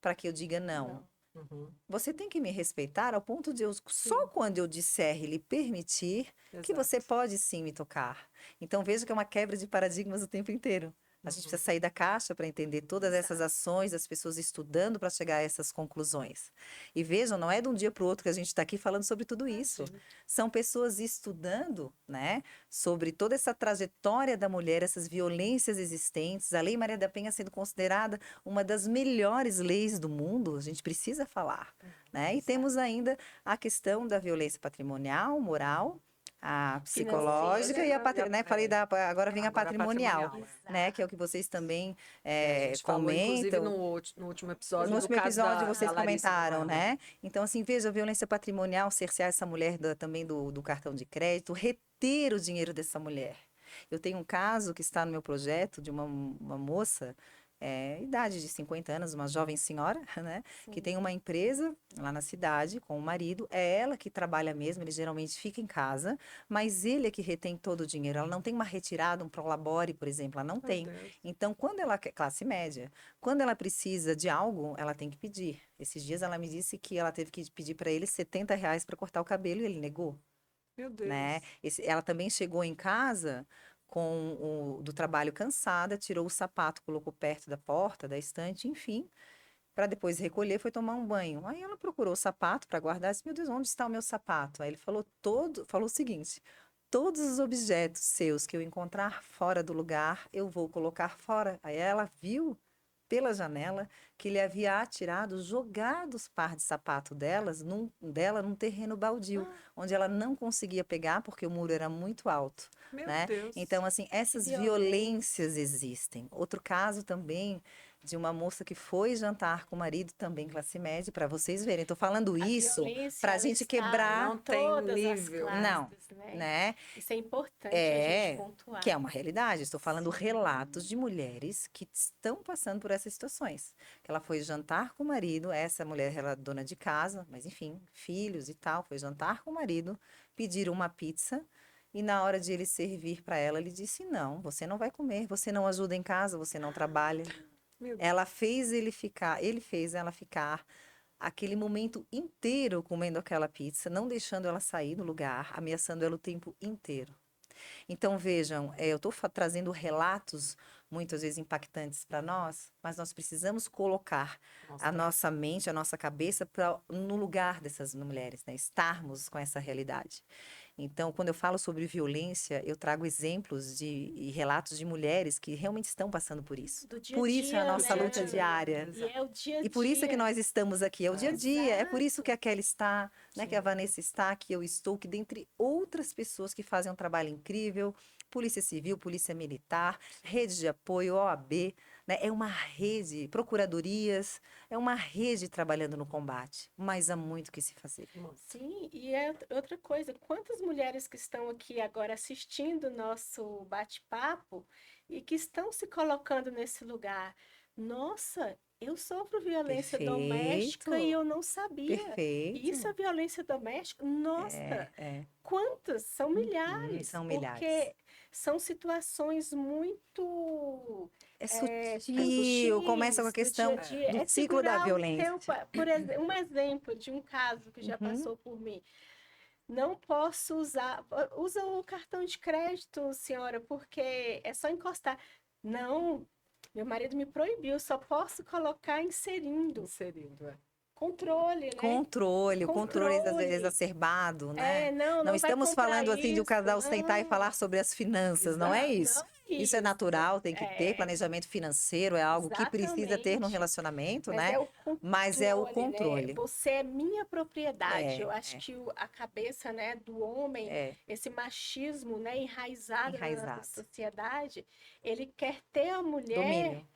para que eu diga não. Uhum. Você tem que me respeitar ao ponto de só quando eu disser e lhe permitir que Exato. você pode sim me tocar. Então veja que é uma quebra de paradigmas o tempo inteiro. A gente precisa sair da caixa para entender todas essas ações, as pessoas estudando para chegar a essas conclusões. E vejam, não é de um dia para o outro que a gente está aqui falando sobre tudo isso. São pessoas estudando, né, sobre toda essa trajetória da mulher, essas violências existentes. A Lei Maria da Penha sendo considerada uma das melhores leis do mundo, a gente precisa falar, né? E temos ainda a questão da violência patrimonial, moral, a psicológica e a né? Falei agora vem a Agora a patrimonial, patrimonial, né? Que é o que vocês também A gente falou, inclusive, comentam. no último episódio, No do último caso episódio da vocês Larissa comentaram, Manoela. né? Então, assim, veja a violência patrimonial, cercear essa mulher também do cartão de crédito, reter o dinheiro dessa mulher. Eu tenho um caso que está no meu projeto de uma moça idade de 50 anos, uma jovem senhora, né? Que Sim. tem uma empresa lá na cidade com o marido. É ela que trabalha mesmo, ele geralmente fica em casa, mas ele é que retém todo o dinheiro. Ela não tem uma retirada, um prolabore, por exemplo, ela não Meu tem. Deus. Então, quando ela quer, classe média, quando ela precisa de algo, ela tem que pedir. Esses dias ela me disse que ela teve que pedir para ele R$ 70 para cortar o cabelo e ele negou, Meu né? Deus. Ela também chegou em casa do trabalho cansada, tirou o sapato, colocou perto da porta, da estante, enfim, para depois recolher, foi tomar um banho. Aí ela procurou o sapato para guardar, disse, meu Deus, onde está o meu sapato? Aí ele falou o seguinte: todos os objetos seus que eu encontrar fora do lugar, eu vou colocar fora. Aí ela viu pela janela que ele havia atirado, jogado os par de sapato dela num terreno baldio, onde ela não conseguia pegar porque o muro era muito alto, Meu né? Deus. Então, assim, essas violência. violências existem. Outro caso também de uma moça que foi jantar com o marido, também classe média, para vocês verem. Estou falando A isso violência, para a ela gente está quebrar, Não em tem todas as nível. não, classes, né? né? Isso é importante a gente É, pontuar. que é uma realidade. Estou falando Sim. relatos de mulheres que estão passando por essas situações. Que ela foi jantar com o marido, essa mulher ela é dona de casa, mas enfim, filhos e tal, foi jantar com o marido, pediram uma pizza e na hora de ele servir para ela, ele disse: "Não, você não vai comer, você não ajuda em casa, você não trabalha". Meu Deus. Ela fez ele fez ela ficar aquele momento inteiro comendo aquela pizza, não deixando ela sair do lugar, ameaçando ela o tempo inteiro. Então, vejam, eu estou trazendo relatos muitas vezes impactantes para nós, mas nós precisamos colocar Nossa, a nossa mente, a nossa cabeça no lugar dessas mulheres, né? Estarmos com essa realidade. Então, quando eu falo sobre violência, eu trago exemplos e relatos de mulheres que realmente estão passando por isso. Do dia a Por isso é a dia, nossa luta né? diária. E é o dia a E por isso é que dia. nós estamos aqui, é o dia a dia, é por isso que a Exato. Kelly está, né, que a sim. Vanessa está, que eu estou, que dentre outras pessoas que fazem um trabalho incrível, Polícia Civil, Polícia Militar, rede de apoio, OAB, né, é uma rede, procuradorias, é uma rede trabalhando no combate, mas há muito que se fazer. Muito. Sim, e é outra coisa, quantas mulheres que estão aqui agora assistindo o nosso bate-papo e que estão se colocando nesse lugar? Nossa, eu sofro violência doméstica e Perfeito, eu não sabia. E isso é perfeito. violência doméstica? Nossa, É. quantas? São milhares, São milhares. porque são situações muito É É sutil, começa com a sutis do dia a questão dia. do É ciclo da segurar o seu, violência. um exemplo de um caso que já Uhum. passou por mim. Não posso usar. Usa o cartão de crédito, senhora, porque é só encostar. Não, meu marido me proibiu, só posso colocar inserindo. Inserindo, é. Controle, né? O controle Controle. exacerbado, É, né? não, Não não vai estamos comprar falando assim de um isso. casal sentar e Não, falar sobre as finanças, não é Exato. isso. não é Isso é isso. natural, tem que ter É, planejamento financeiro, é algo que precisa ter no exatamente. relacionamento, Mas né? é o Mas é o controle, né? controle. Você é minha propriedade. É, Eu acho que a cabeça, né, do homem, é esse machismo, né, enraizado na nossa enraizado. sociedade, ele quer ter a mulher, Domínio.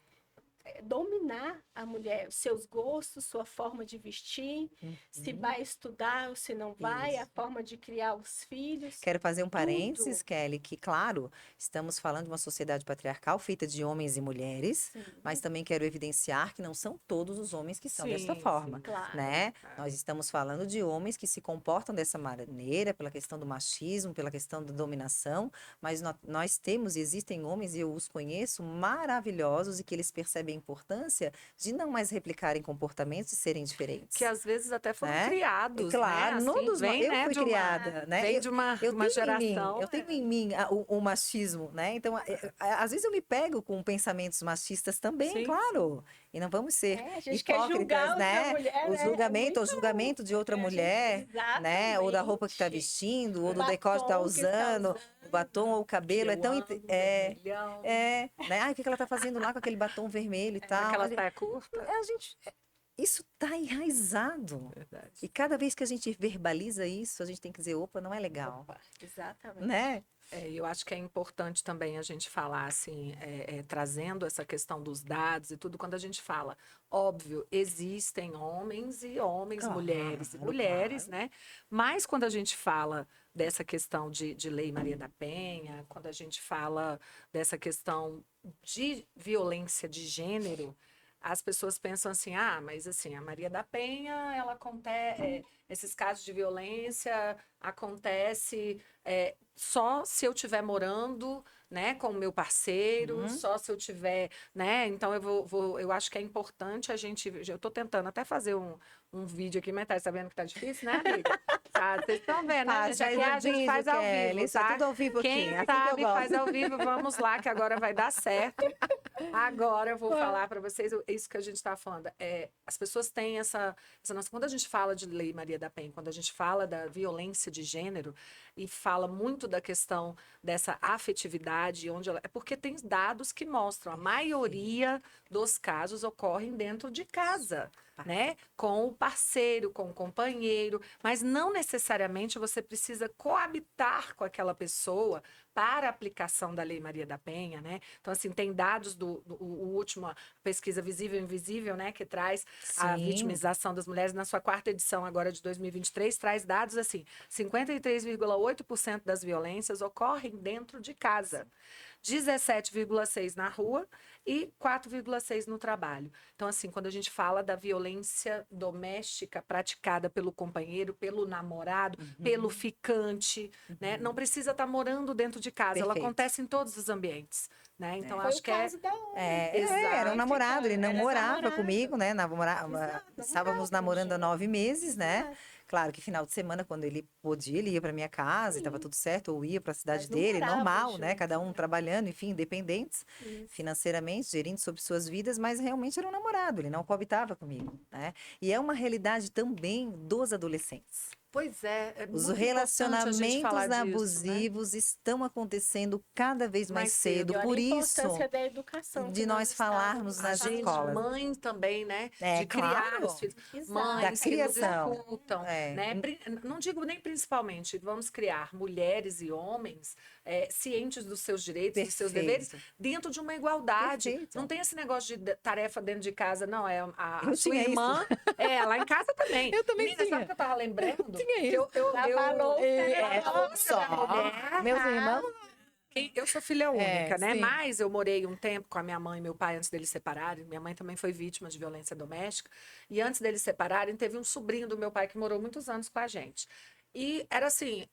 dominar a mulher, os seus gostos, sua forma de vestir, se Uhum. vai estudar ou se não vai, a Isso. forma de criar os filhos, Quero fazer um parênteses, tudo. Kelly, que, claro, estamos falando de uma sociedade patriarcal feita de homens e mulheres, Sim, mas também quero evidenciar que não são todos os homens que são desta Sim, forma, sim. claro. né? É. Nós estamos falando de homens que se comportam dessa maneira, pela questão do machismo, pela questão da dominação, mas nós temos e existem homens, e eu os conheço, maravilhosos e que eles percebem a importância de não mais replicarem comportamentos e serem diferentes. Que às vezes até foram Né? criados, né? Claro, Assim, todos nós. vem, Eu né, fui de uma, criada, né? vem de Eu uma tenho em mim, geração. eu tenho em mim o machismo, né? Então, às vezes eu me pego com pensamentos machistas também, Sim, claro. E não vamos ser É, a gente quer hipócritas, julgar outra né? mulher, O né? É julgamento, o muito. julgamento de outra A gente, mulher, né? Ou da roupa que está exatamente. vestindo, O ou do decote que está batom que está usando, o batom ou o Que cabelo, é eu tão... amo, vermelhão, né? Ai, o que que ela está fazendo lá com aquele batom vermelho e tal? aquela saia curta. A gente, isso está enraizado. Verdade. E cada vez que a gente verbaliza isso, a gente tem que dizer, opa, não é legal, Opa, exatamente. né? Eu acho que é importante também a gente falar, assim, trazendo essa questão dos dados e tudo, quando a gente fala, óbvio, existem homens e homens, Claro, mulheres e mulheres, claro. né? Mas quando a gente fala dessa questão de Lei Maria da Penha, quando a gente fala dessa questão de violência de gênero, as pessoas pensam assim, mas assim, a Maria da Penha, ela acontece, esses casos de violência acontece só se eu estiver morando, né, com o meu parceiro, só se eu tiver, né? Então eu acho que é importante a gente, eu estou tentando até fazer um vídeo aqui, mas tá sabendo que tá difícil, né, amiga? Tá, vocês estão vendo, né? Gente? Aqui a gente faz ao vivo, Isso é tá? tudo ao vivo aqui. Quem assim que eu sabe gosto. faz ao vivo, vamos lá, que agora vai dar certo. Agora eu vou falar para vocês isso que a gente está falando. As pessoas têm essa noção. Quando a gente fala de Lei Maria da Penha, quando a gente fala da violência de gênero e fala muito da questão dessa afetividade, é porque tem dados que mostram a maioria dos casos ocorrem dentro de casa, né? Com o parceiro, com o companheiro, mas não necessariamente você precisa coabitar com aquela pessoa para a aplicação da Lei Maria da Penha, né? Então, assim, tem dados do último pesquisa Visível e Invisível, né? Que traz a Sim. vitimização das mulheres na sua 4ª edição agora de 2023, traz dados assim, 53,8% das violências ocorrem dentro de casa. 17,6% na rua e 4,6% no trabalho. Então, assim, quando a gente fala da violência doméstica praticada pelo companheiro, pelo namorado, pelo ficante, né? Não precisa estar morando dentro de casa, ela Perfeito. acontece em todos os ambientes, né? Então, Foi acho o que caso da outra. Era um namorado, ele não Era morava namorado. comigo, né? Exato, Estávamos namorava, namorando há gente. 9 meses, né? Exato. Claro que final de semana, quando ele podia, ele ia para minha casa e estava tudo certo, ou ia para a cidade Mas não dele, moravam normal, né? juntos, Cada um né? trabalhando, enfim, independentes Isso. financeiramente, gerindo sobre suas vidas, mas realmente era um namorado, ele não coabitava comigo, né? E é uma realidade também dos adolescentes. Pois é Os muito importante a gente falar relacionamentos disso, né? abusivos estão acontecendo cada vez mais Mais cedo. cedo. E olha Por a isso, importância da educação de que nós falarmos estávamos nas A gente, escolas. mãe também, né? É, De criar claro. os filhos. Exato. Mães Da que nos criação. escutam, É. né? Não digo nem principalmente, vamos criar mulheres e homens cientes dos seus direitos, dos seus deveres, Perfeito. dentro de uma igualdade. Perfeito. Não tem esse negócio de tarefa dentro de casa, não. A Eu sua tinha isso. irmã, lá em casa também. Eu também Menina, tinha. sabe o que eu tava lembrando? Tinha Que isso. Lavar louça, lavar louça da mulher. Meus irmãos. Eu sou filha única, né? sim. Mas eu morei um tempo com a minha mãe e meu pai antes deles separarem. Minha mãe também foi vítima de violência doméstica. E antes deles separarem, teve um sobrinho do meu pai que morou muitos anos com a gente. E era assim,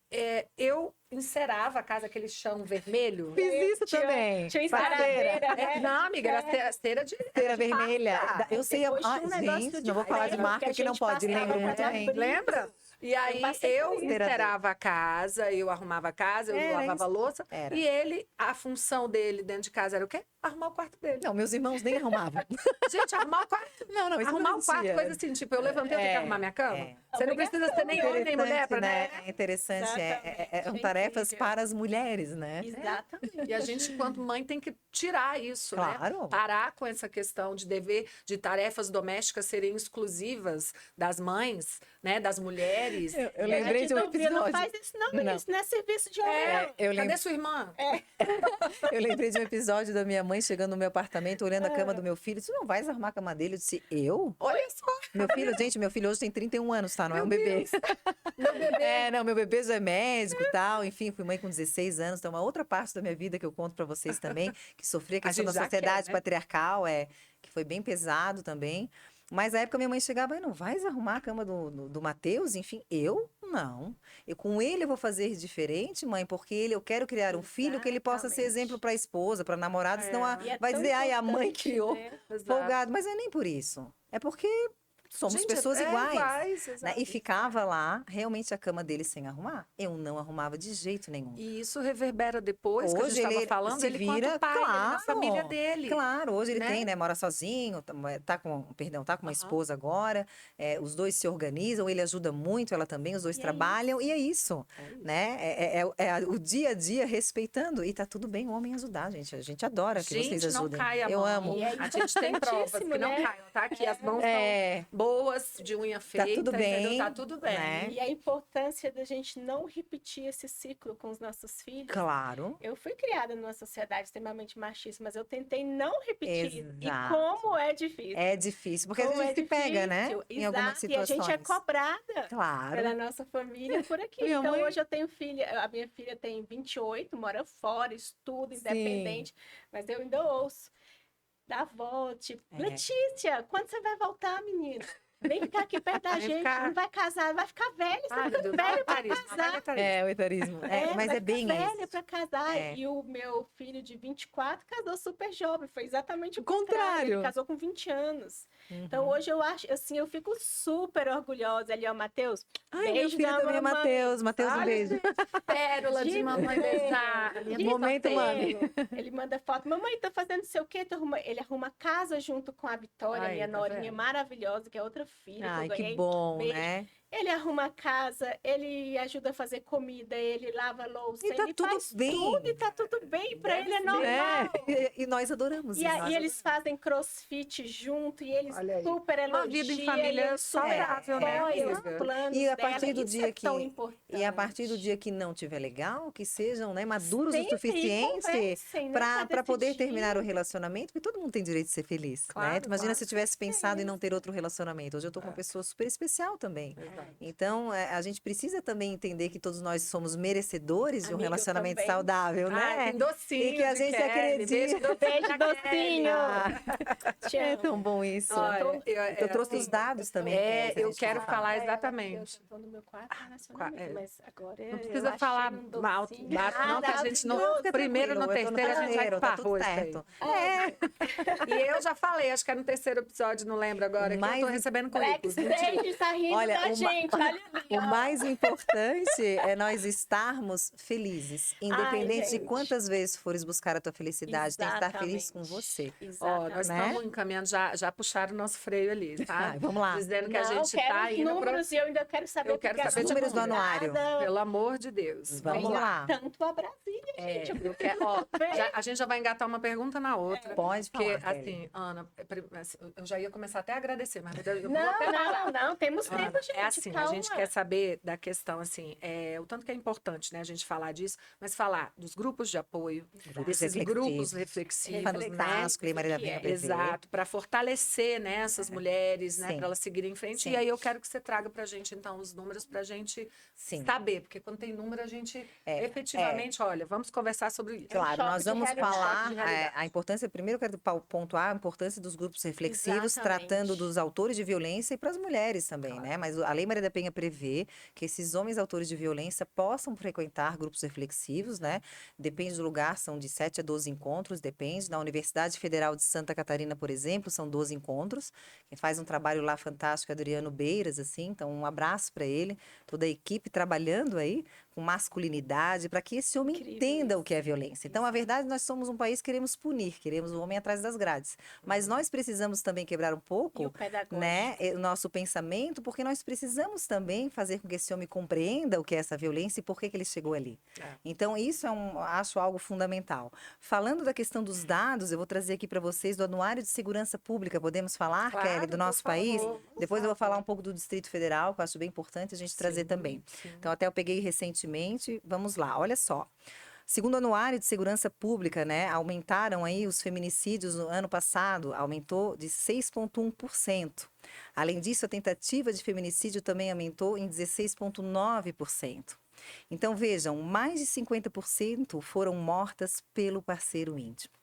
eu encerava a casa, aquele chão vermelho. Fiz isso Tinha- também. Tinha Parceira. enceradeira, né? Não, amiga, era cera de... Cera vermelha. Eu sei. Depois tinha um negócio Gente, de não vou falar de ferro marca que a que não gente pode. passava Lembro muito pra bem. abrir. Lembra? E aí passei eu por isso. encerava a casa, eu arrumava a casa, eu Era lavava a isso. louça. Era. E ele, a função dele dentro de casa era o quê? Arrumar o quarto dele. Não, meus irmãos nem arrumavam. Gente, arrumar o quarto. Não, isso Arrumar não o quarto, existia. coisa assim, tipo, eu levantei, eu tenho que arrumar minha cama. é. Você não precisa ser nem homem nem mulher pra, né? É interessante. Exatamente, São é tarefas incrível. para as mulheres, né? Exatamente. E a gente, enquanto mãe, tem que tirar isso, Claro. né? Parar com essa questão de dever, de tarefas domésticas serem exclusivas das mães, né? Das mulheres. Eu E a lembrei gente de um não via, não episódio. faz isso não, isso não é serviço de homem. eu Cadê lembro- sua irmã? Eu lembrei de um episódio da minha mãe chegando no meu apartamento, olhando a cama do meu filho. Tu não vais arrumar a cama dele? Eu disse, eu? Olha só. Meu filho hoje tem 31 anos, tá? Não é um bebê. Não, meu bebê já é médico e tal. Enfim, fui mãe com 16 anos. Então, uma outra parte da minha vida que eu conto pra vocês também, que sofri a questão gente da já sociedade quer, né? patriarcal, que foi bem pesado também. Mas na época minha mãe chegava, não vais arrumar a cama do Matheus? Enfim, eu não. Com ele eu vou fazer diferente, mãe, porque eu quero criar um filho que ele possa ser Exatamente. exemplo para a esposa, para namorada, senão E é vai tão dizer, ai, a mãe importante, criou né? folgado. Mas não é nem por isso. É porque somos Gente, pessoas iguais. Né? exato. E ficava lá, realmente, a cama dele sem arrumar. Eu não arrumava de jeito nenhum. E isso reverbera depois, que a Hoje gente estava ele falando, se ele vira, quanto pai, ele na claro, família dele. Claro, hoje ele né? tem, né? Mora sozinho, tá com uma Aham. esposa agora. Os dois se organizam, ele ajuda muito, ela também, os dois E é trabalham, e é isso. É isso. Né? O dia a dia respeitando. E tá tudo bem o homem ajudar, gente. A gente adora que vocês Gente, não ajudem. cai a Eu mão. amo. E é A gente tem provas que não importantíssimo, né? caem, tá? Que as mãos É, boas, de unha feita, tudo entendeu? bem, Tá tudo bem. né? E a importância da gente não repetir esse ciclo com os nossos filhos. Claro. Eu fui criada numa sociedade extremamente machista, mas eu tentei não repetir isso. E Exato. como é difícil. É difícil, porque a Como gente é se pega, né? difícil. Em algumas Exato. E a gente é situações. cobrada Claro. pela nossa família por aqui. Minha Então, mãe- hoje eu tenho filha, a minha filha tem 28, mora fora, estuda, Sim. independente, mas eu ainda ouço da avó, tipo, É. Letícia, quando você vai voltar, menina? Vem ficar aqui perto da Vem gente, ficar. não vai casar, vai ficar velha, você Ai, fica meu Deus, velha pra etarismo, casar. É, o etarismo. É, mas vai é bem ficar velha isso. pra casar. É. E o meu filho de 24 casou super jovem, foi exatamente o O contrário. Ele casou com 20 anos. Uhum. Então hoje eu acho, assim, eu fico super orgulhosa ali, ó, Matheus. Ai, meu beijo filho da também é mamãe. Matheus. Matheus, um Olha, beijo. Pérola de mamãe beijar. De Momento, desapego. Ele manda foto. Mamãe, tô fazendo não sei o quê. Ele arruma casa junto com a Vitória, Aí, minha tá norinha vendo? maravilhosa, que é outra filha Ai, que eu que ganhei. bom, Beijo. né? Ele arruma casa, ele ajuda a fazer comida, ele lava louça, E tá ele tudo faz bem. tudo e tá tudo bem. Pra Deve ele é ser. normal. E nós adoramos E, isso. aí eles fazem crossfit junto e eles Olha aí. super elogiam. Uma vida em família eles super saudável, né, apoiam os amiga? planos E a dela. partir do Isso dia é tão que- importante. E a partir do dia que não tiver legal, que sejam, né, maduros o Sempre, e suficiente conversem, né, para poder decidir. terminar o relacionamento, porque todo mundo tem direito de ser feliz, né? Claro, Tu imagina claro. se eu tivesse pensado em não ter outro relacionamento. Hoje eu tô com uma pessoa super especial também. Exato. Então, a gente precisa também entender que todos nós somos merecedores de um Amiga, eu relacionamento também. saudável, Ai, né? tem docinho E que a de gente Kelly. acredita. Beijo, Beijo, da Kelly. docinho. Ah, Te É amo. tão bom isso. olha, Eu trouxe os assim, dados também. É, Kelly, se a eu gente quero falar. falar Eu exatamente. tô no meu quarto relacionamento, é. mas agora Não eu precisa achei falar um mal, docinho baixo, não, que a gente não. maravilhoso. Fica Primeiro tranquilo, no eu tô terceiro a gente vai terceiro, tá tudo esparrou isso aí. certo. E eu já falei, acho que é no terceiro episódio, não lembro agora, que eu tô Mais recebendo currículos. Mentira. Backstage tá rindo Olha, da gente, olha ali, O ó. mais importante é nós estarmos felizes, independente de gente. quantas vezes fores buscar a tua felicidade, tem que estar feliz com Exatamente. você. Ó, nós Né? estamos encaminhando, já puxaram o nosso freio ali, tá? Ai, vamos lá. Dizendo que a Não, gente quero tá os indo números e eu ainda quero saber Eu o que quero que saber a de números do convidada anuário. Pelo amor de Deus. Vamos Vamos lá. lá. Tanto a Brasília, É, gente. eu quero, ó, a gente já vai engatar uma pergunta na outra. Pode Porque, falar, Kelly. assim, Ana, assim, eu já ia começar até a agradecer, mas eu vou até Não, temos Ana, tempo, gente. é assim, calma. a gente quer saber da questão, assim, o tanto que é importante, né, a gente falar disso, mas falar dos grupos de apoio, desses grupos reflexivos, né? Fantástico, Lei Maria da Penha prevê. Exato, para fortalecer, né, essas mulheres, né, Sim. para elas seguirem em frente. Sim. E aí eu quero que você traga para a gente, então, os números para a gente Sim. saber, porque quando tem número, a gente É, efetivamente, olha, vamos conversar sobre isso. Claro, choque nós de vamos realidade, falar choque de realidade. a importância, primeiro eu quero pontuar a importância dos grupos reflexivos, Exatamente. tratando dos autores de violência e para as mulheres também, né? Mas a Lei Maria da Penha prevê que esses homens autores de violência possam frequentar grupos reflexivos, né? Depende do lugar, são de 7 a 12 encontros, depende. Na Universidade Federal de Santa Catarina, por exemplo, são 12 encontros. Quem faz um trabalho lá fantástico é Adriano Beiras, assim, então um abraço para ele, toda a equipe trabalhando aí com masculinidade, para que esse homem Incrível entenda isso. o que é violência. Então, a verdade, nós somos um país que queremos punir, queremos o homem atrás das grades. Mas nós precisamos também quebrar um E o pouco, pedagógico. né, o nosso pensamento, porque nós precisamos também fazer com que esse homem compreenda o que é essa violência e por que que ele chegou ali. É. Então, isso acho algo fundamental. Falando da questão dos dados, eu vou trazer aqui para vocês do Anuário de Segurança Pública. Podemos falar, Claro, Kelly, do por nosso favor, país? por Depois eu vou favor. falar um pouco do Distrito Federal, que eu acho bem importante a gente trazer Sim, também. sim. Então, até eu peguei recentemente. Vamos lá, olha só. Segundo o Anuário de Segurança Pública, né, aumentaram aí os feminicídios no ano passado, aumentou de 6,1%. Além disso, a tentativa de feminicídio também aumentou em 16,9%. Então, vejam, mais de 50% foram mortas pelo parceiro íntimo.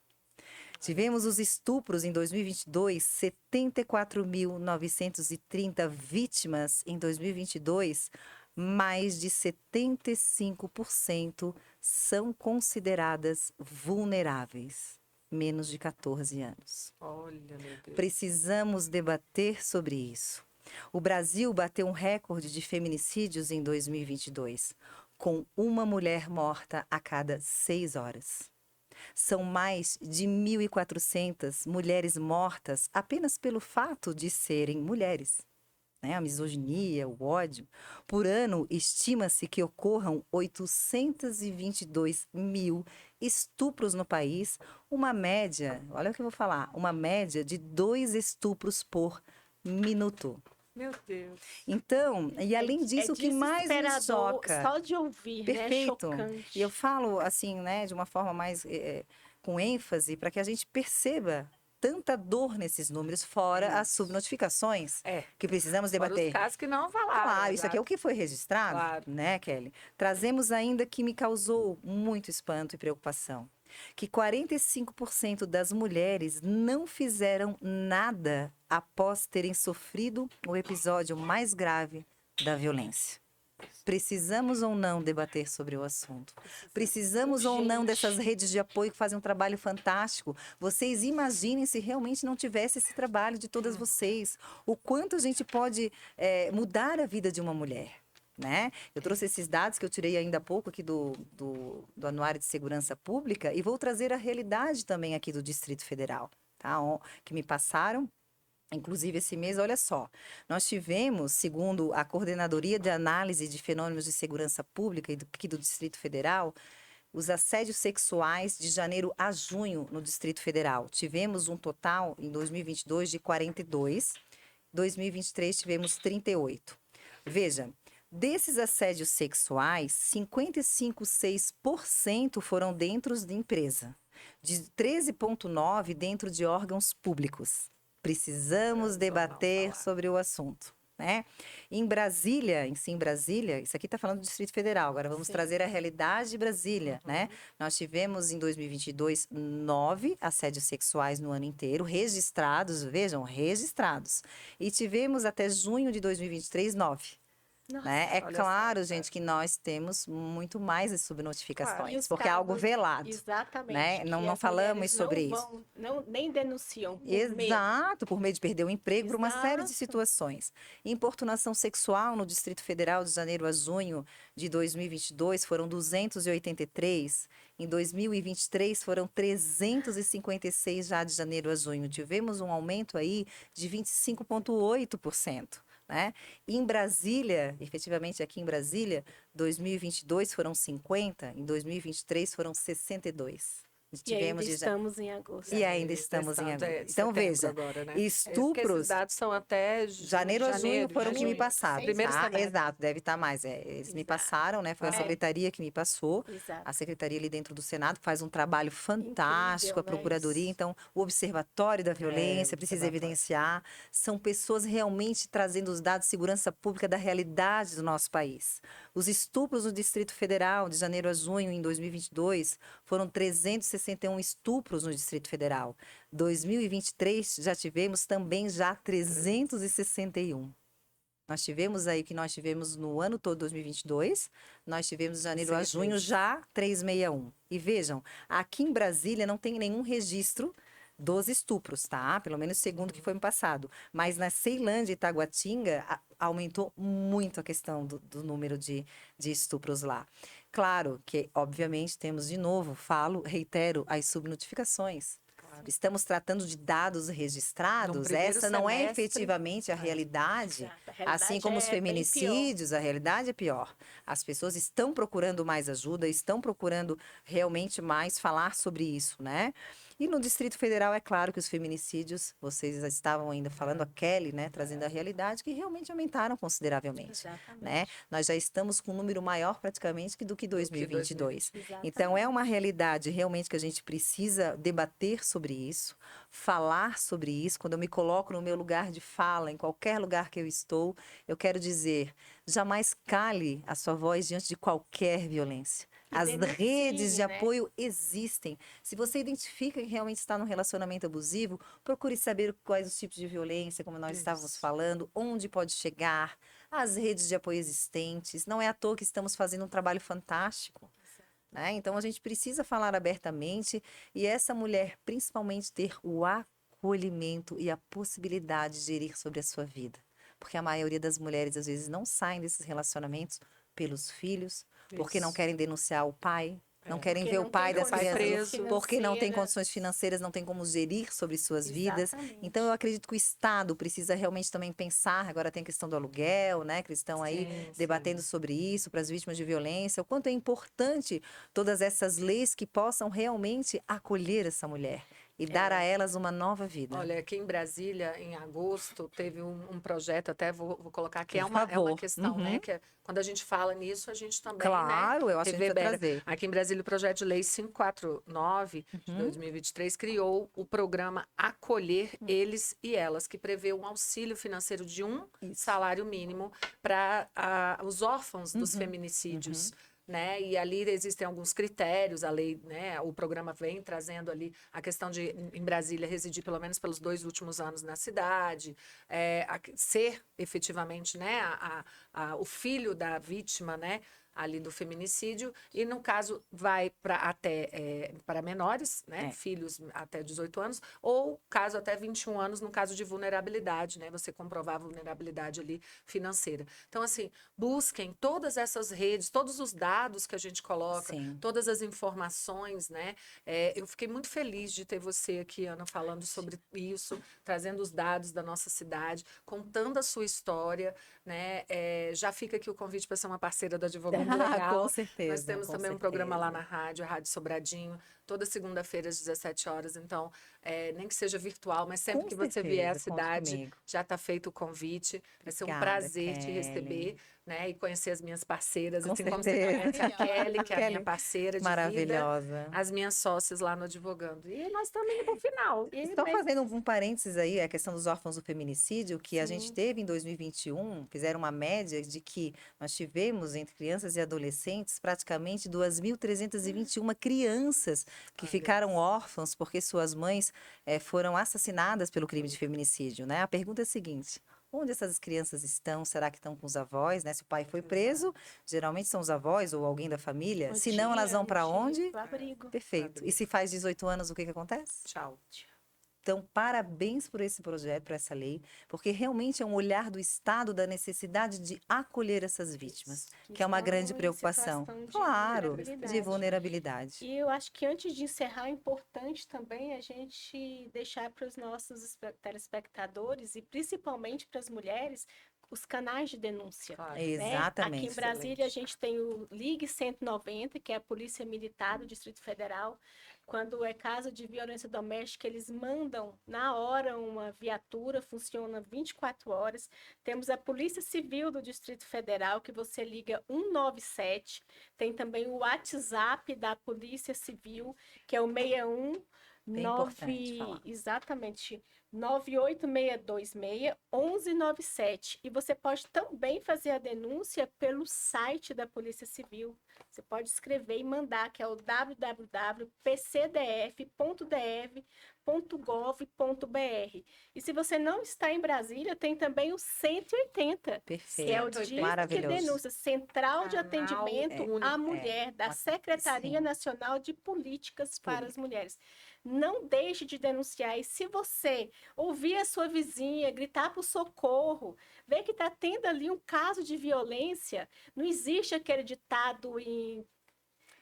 Tivemos os estupros em 2022, 74.930 vítimas em 2022, mais de 75% são consideradas vulneráveis, menos de 14 anos. Olha, meu Deus. Precisamos debater sobre isso. O Brasil bateu um recorde de feminicídios em 2022, com uma mulher morta a cada 6 horas. São mais de 1.400 mulheres mortas apenas pelo fato de serem mulheres. A misoginia, o ódio. Por ano, estima-se que ocorram 822 mil estupros no país, uma média, olha o que eu vou falar, uma média de 2 estupros por minuto. Meu Deus. Então, e além disso, o que mais me desesperador choca... só de ouvir, Perfeito. né? Chocante. E eu falo assim, né, de uma forma mais com ênfase, para que a gente perceba tanta dor nesses números, fora as Isso. subnotificações É. que precisamos Fora debater. os casos que não falaram. Claro, isso aqui é o exato. que foi registrado, Claro. né, Kelly? Trazemos ainda que me causou muito espanto e preocupação, que 45% das mulheres não fizeram nada após terem sofrido o episódio mais grave da violência. Precisamos ou não debater sobre o assunto? Precisamos ou não Urgente. dessas redes de apoio que fazem um trabalho fantástico? Vocês imaginem se realmente não tivesse esse trabalho de todas vocês. O quanto a gente pode mudar a vida de uma mulher. Né? Eu trouxe esses dados que eu tirei ainda há pouco aqui do Anuário de Segurança Pública e vou trazer a realidade também aqui do Distrito Federal, tá? Que me passaram. Inclusive, esse mês, olha só, nós tivemos, segundo a Coordenadoria de Análise de Fenômenos de Segurança Pública aqui do Distrito Federal, os assédios sexuais de janeiro a junho no Distrito Federal. Tivemos um total, em 2022, de 42, 2023 tivemos 38. Veja, desses assédios sexuais, 55,6% foram dentro de empresa, de 13,9% dentro de órgãos públicos. Precisamos debater sobre o assunto, né? Em Brasília, em Brasília, isso aqui está falando do Distrito Federal, agora vamos trazer a realidade de Brasília, né? Nós tivemos em 2022 9 assédios sexuais no ano inteiro, registrados, vejam, registrados. E tivemos até junho de 2023 9. Nossa, Né? É olha claro, só, gente, que nós temos muito mais as subnotificações, Claro. E os porque é algo casos- velado. Exatamente. Né? que Não as falamos mulheres sobre não isso. vão, nem denunciam. Por medo. Exato, por medo de perder o emprego, por uma série de Exato. situações. Importunação sexual no Distrito Federal de janeiro a junho de 2022 foram 283. Em 2023 foram 356 já de janeiro a junho. Tivemos um aumento aí de 25,8%. Né? Em Brasília, efetivamente aqui em Brasília, 2022 foram 50, em 2023 foram 62. E ainda estamos em agosto. E ainda estamos em agosto. Então, setembro veja, agora, né? estupros... Esses dados são até Janeiro a junho foram que me passaram. Primeiro tá? semestre. Exato, deve estar mais. Eles me Exato. passaram, né? Foi a secretaria que me passou. Exato. A secretaria ali dentro do Senado que faz um trabalho fantástico, Incrível, a Procuradoria. né? Então, o Observatório da Violência precisa observatório. evidenciar. São pessoas realmente trazendo os dados de segurança pública da realidade do nosso país. Os estupros no Distrito Federal, de janeiro a junho, em 2022, foram 361 estupros no Distrito Federal. 2023, já tivemos também 361. Nós tivemos aí, que nós tivemos no ano todo 2022, nós tivemos de janeiro a junho já 361. E vejam, aqui em Brasília não tem nenhum registro dos estupros, tá? Pelo menos segundo o que foi me passado. Mas na Ceilândia e Taguatinga aumentou muito a questão do número de estupros lá. Claro que, obviamente, temos de novo, reitero, as subnotificações. Estamos tratando de dados registrados, essa não é efetivamente a realidade. Exato. A realidade Assim como os é bem feminicídios, a realidade é pior. As pessoas estão procurando mais ajuda, estão procurando realmente mais falar sobre isso, né? E no Distrito Federal, é claro que os feminicídios, vocês já estavam ainda falando, a Kelly, né, trazendo a realidade, que realmente aumentaram consideravelmente. Exatamente. Né? Nós já estamos com um número maior praticamente do que 2022. Exatamente. Então, é uma realidade realmente que a gente precisa debater sobre isso, falar sobre isso. Quando eu me coloco no meu lugar de fala, em qualquer lugar que eu estou, eu quero dizer, jamais cale a sua voz diante de qualquer violência. As redes de apoio existem. Se você identifica que realmente está num relacionamento abusivo, procure saber quais os tipos de violência, como nós estávamos falando, onde pode chegar, as redes de apoio existentes. Não é à toa que estamos fazendo um trabalho fantástico. Né? Então, a gente precisa falar abertamente e essa mulher, principalmente, ter o acolhimento e a possibilidade de gerir sobre a sua vida. Porque a maioria das mulheres, às vezes, não saem desses relacionamentos pelos filhos, porque não querem denunciar o pai, não querem ver o pai das crianças, porque não tem condições financeiras, não tem como gerir sobre suas vidas. Então, eu acredito que o Estado precisa realmente também pensar, agora tem a questão do aluguel, né, que eles estão aí debatendo sobre isso, para as vítimas de violência, o quanto é importante todas essas leis que possam realmente acolher essa mulher. e dar a elas uma nova vida. Olha, aqui em Brasília, em agosto, teve um projeto, até vou colocar aqui, Por é uma favor. questão, né? Uhum. Que quando a gente fala nisso, a gente também, Claro, eu acho que a gente vai reverbera. trazer. Aqui em Brasília, o projeto de lei 549 de Uhum. 2023 criou o programa Acolher Eles e Elas, que prevê um auxílio financeiro de Isso. salário mínimo para os órfãos dos Uhum. feminicídios. Né? E ali existem alguns critérios, a lei, né? O programa vem trazendo ali a questão de, em Brasília, residir pelo menos pelos 2 últimos anos na cidade, ser efetivamente, né? O filho da vítima, né? Ali do feminicídio, e no caso vai para menores, né? É. Filhos até 18 anos, ou caso até 21 anos, no caso de vulnerabilidade, né? Você comprovar a vulnerabilidade ali financeira. Então, assim, busquem todas essas redes, todos os dados que a gente coloca, Sim. todas as informações, né? Eu fiquei muito feliz de ter você aqui, Ana, falando sobre isso, trazendo os dados da nossa cidade, contando a sua história, né? Já fica aqui o convite para ser uma parceira do Advogando Legal. Com certeza. Nós temos com também um programa lá na certeza. rádio, a Rádio Sobradinho, toda segunda-feira às 17 horas. Então, nem que seja virtual, mas sempre Com que você vier à certeza, conte cidade, comigo. já está feito o convite. Vai ser um Obrigada, prazer te Kelly. receber, né? E conhecer as minhas parceiras, Com assim como você certeza. conhece a Kelly, que é a minha Kelly, parceira de vida, maravilhosa. as minhas sócias lá no Advogando. E nós estamos indo para o final. Só fazendo um parênteses aí, a questão dos órfãos do feminicídio, que a gente Sim. teve em 2021, fizeram uma média de que nós tivemos entre crianças e adolescentes praticamente 2.321 crianças que Olha ficaram órfãos porque suas mães foram assassinadas pelo crime de feminicídio, né? A pergunta é a seguinte: onde essas crianças estão? Será que estão com os avós, né? Se o pai foi preso, geralmente são os avós ou alguém da família. Um Se não, elas dia, vão para dia, onde? pro abrigo. Perfeito. E se faz 18 anos, o que acontece? Tchau. Então, parabéns por esse projeto, por essa lei, porque realmente é um olhar do Estado da necessidade de acolher essas vítimas, que é uma estão grande em preocupação. situação de Claro, de vulnerabilidade. vulnerabilidade. E eu acho que antes de encerrar, é importante também a gente deixar para os nossos telespectadores e principalmente para as mulheres os canais de denúncia. Claro. Né? Aqui em Exatamente. Brasília, a gente tem o Ligue 190, que é a Polícia Militar do Distrito Federal. Quando é caso de violência doméstica, eles mandam na hora uma viatura, funciona 24 horas. Temos a Polícia Civil do Distrito Federal, que você liga 197. Tem também o WhatsApp da Polícia Civil, que é o 61 Bem importante falar. exatamente, 98626-1197. E você pode também fazer a denúncia pelo site da Polícia Civil. Você pode escrever e mandar, que é o www.pcdf.gov.br. E se você não está em Brasília, tem também o 180, Perfeito. que é o Disque Maravilhoso. Denúncia, Central de Canal Atendimento único. à Mulher, da Secretaria sim. Nacional de Políticas para as Mulheres. Não deixe de denunciar. E se você ouvir a sua vizinha gritar por socorro, ver que está tendo ali um caso de violência, não existe aquele ditado em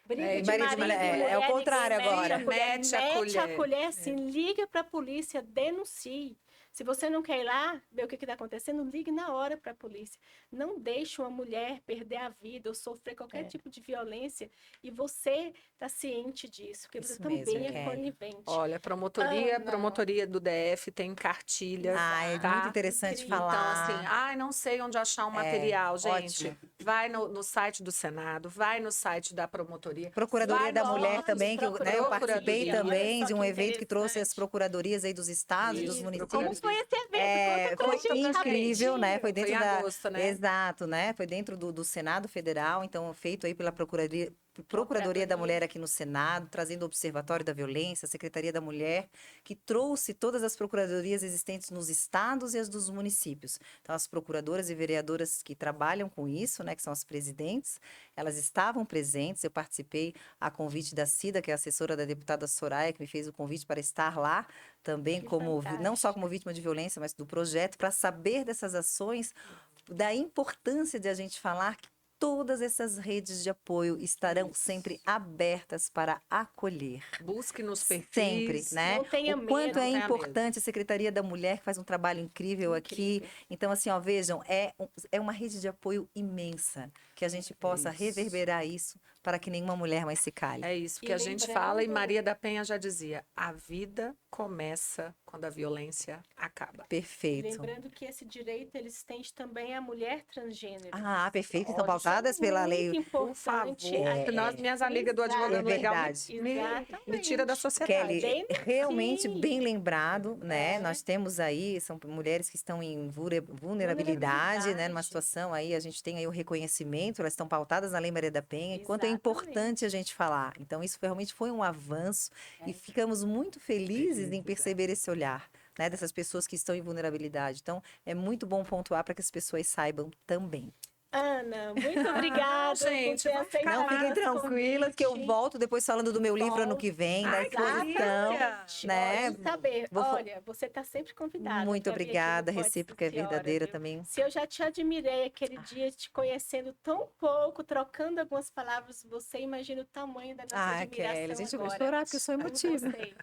briga de marido, marido, mulher, mulher, é o contrário ninguém agora. Mete a mete a colher. colher, assim, liga para a polícia, denuncie. Se você não quer ir lá ver o que está acontecendo, ligue na hora para a polícia. Não deixe uma mulher perder a vida ou sofrer qualquer tipo de violência e você está ciente disso, porque você Isso também mesmo, é Kelly. conivente. Olha, Ana. promotoria do DF tem cartilha. É tá? muito interessante Incrível. falar. Então, assim, não sei onde achar um material, gente. ótimo. Vai no site do Senado, vai no site da promotoria. Procuradoria vai da nos Mulher órgãos também, que eu participei procuradoria. também Olha de só um que evento que trouxe as interessante. procuradorias aí dos estados, dos Isso, municípios. Como foi esse evento? Conta pra Foi gente incrível, né? Foi Foi dentro em da. agosto, né? Exato, né? Foi dentro do Senado Federal, então feito aí pela Procuradoria da Mulher aqui no Senado, trazendo o Observatório da Violência, a Secretaria da Mulher, que trouxe todas as procuradorias existentes nos estados e as dos municípios. Então, as procuradoras e vereadoras que trabalham com isso, né, que são as presidentes, elas estavam presentes. Eu participei a convite da Cida, que é a assessora da deputada Soraya, que me fez o convite para estar lá também, Que não só fantástico. como vítima de violência, mas do projeto, para saber dessas ações, da importância de a gente falar que todas essas redes de apoio estarão sempre abertas para acolher. Busque nos Sempre, perfis. né? Não tenha O quanto medo. é não tenha importante a Secretaria da Mulher, que faz um trabalho incrível aqui. Incrível. Então, assim, ó, vejam, é uma rede de apoio imensa, que a gente possa Isso. reverberar isso para que nenhuma mulher mais se cale. É isso E que a gente fala, e lembrando- Maria da Penha já dizia: a vida começa quando a violência acaba. E Perfeito. lembrando que esse direito ele estende também à mulher transgênero. Ah, perfeito. Estão Olha, pautadas pela lei. Muito Por favor, importante. minhas amigas do advogado É legal verdade. me tira da sociedade. Kelly, realmente Sim. bem lembrado, né? É. Nós temos aí, são mulheres que estão em vulnerabilidade, né? Numa Vulnerabilidade. situação aí, a gente tem aí o reconhecimento, elas estão pautadas na Lei Maria da Penha, e quanto é Exatamente. importante a gente falar. Então, isso realmente foi um avanço e ficamos muito felizes em perceber esse olhar, né? Dessas pessoas que estão em vulnerabilidade. Então, é muito bom pontuar para que as pessoas saibam também. Ana, muito obrigada gente, por ter vou ficar Não, aceitado fiquem esse tranquilas que eu convite. volto depois falando do meu livro ano que vem, da Ai, que exposição. delícia! né? Pode saber. Vou fa- Olha, você está sempre convidada. Muito pra vir aqui no obrigada, Pode recíproca é Sim, Senhora, verdadeira viu? também. Se eu já te admirei aquele dia te conhecendo tão pouco, trocando algumas palavras, você imagina o tamanho da nossa Ah, admiração Kelly, gente, eu vou agora. chorar porque eu sou Com emotiva. você.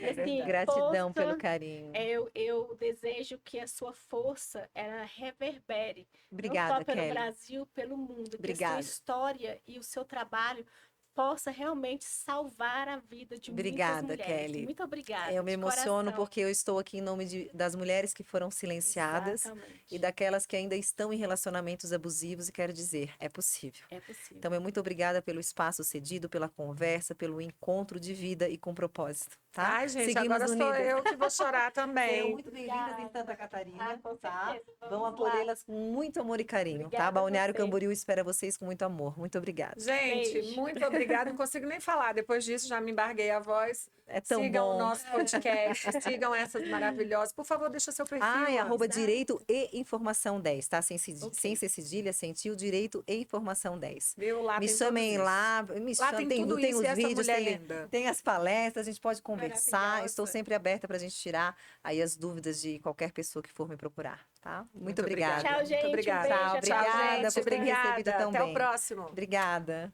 E assim, Gratidão pelo força, carinho. eu desejo que a sua força ela reverbere, não Obrigada, só pelo Kelly. Brasil, pelo mundo, que a Obrigada. sua história e o seu trabalho possa realmente salvar a vida de Obrigada, muitas mulheres. Kelly. Muito obrigada. Eu me de emociono coração. porque eu estou aqui em nome das mulheres que foram silenciadas Exatamente. e daquelas que ainda estão em relacionamentos abusivos e quero dizer, é possível. É possível. Então, muito obrigada pelo espaço cedido, pela conversa, pelo encontro de vida e com propósito, tá? Ai, gente, Seguimos agora sou unidas. eu que vou chorar Serão também. muito bem-vindas em Santa Catarina, Ah, com tá? certeza. Vão Vamos lá. acolhê-las com muito amor e carinho, tá? Obrigada a Balneário você. Camboriú espera vocês com muito amor. Muito obrigada. Gente, Beijo. muito obrigada. Não consigo nem falar. Depois disso, já me embarguei a voz. É tão Sigam bom. o nosso podcast, sigam essas maravilhosas. Por favor, deixa seu perfil. Ah, é Ana. arroba direito e informação 10, tá? Sem Ok. ser cedilha, sentiu direito e informação 10. Viu? Lá Me tem chamem tudo isso. lá, me Lá chamem, tem tudo tem isso os e essa vídeos, mulher tem, linda. tem as palestras, a gente pode conversar. Maravilhosa. Estou sempre aberta para a gente tirar aí as dúvidas de qualquer pessoa que for me procurar, tá? Muito obrigada. Tchau, gente. Muito obrigada. Um beijo. Tchau, Até obrigada Tchau, gente. por ter me recebido Obrigada. tão Até o bem. próximo. Obrigada.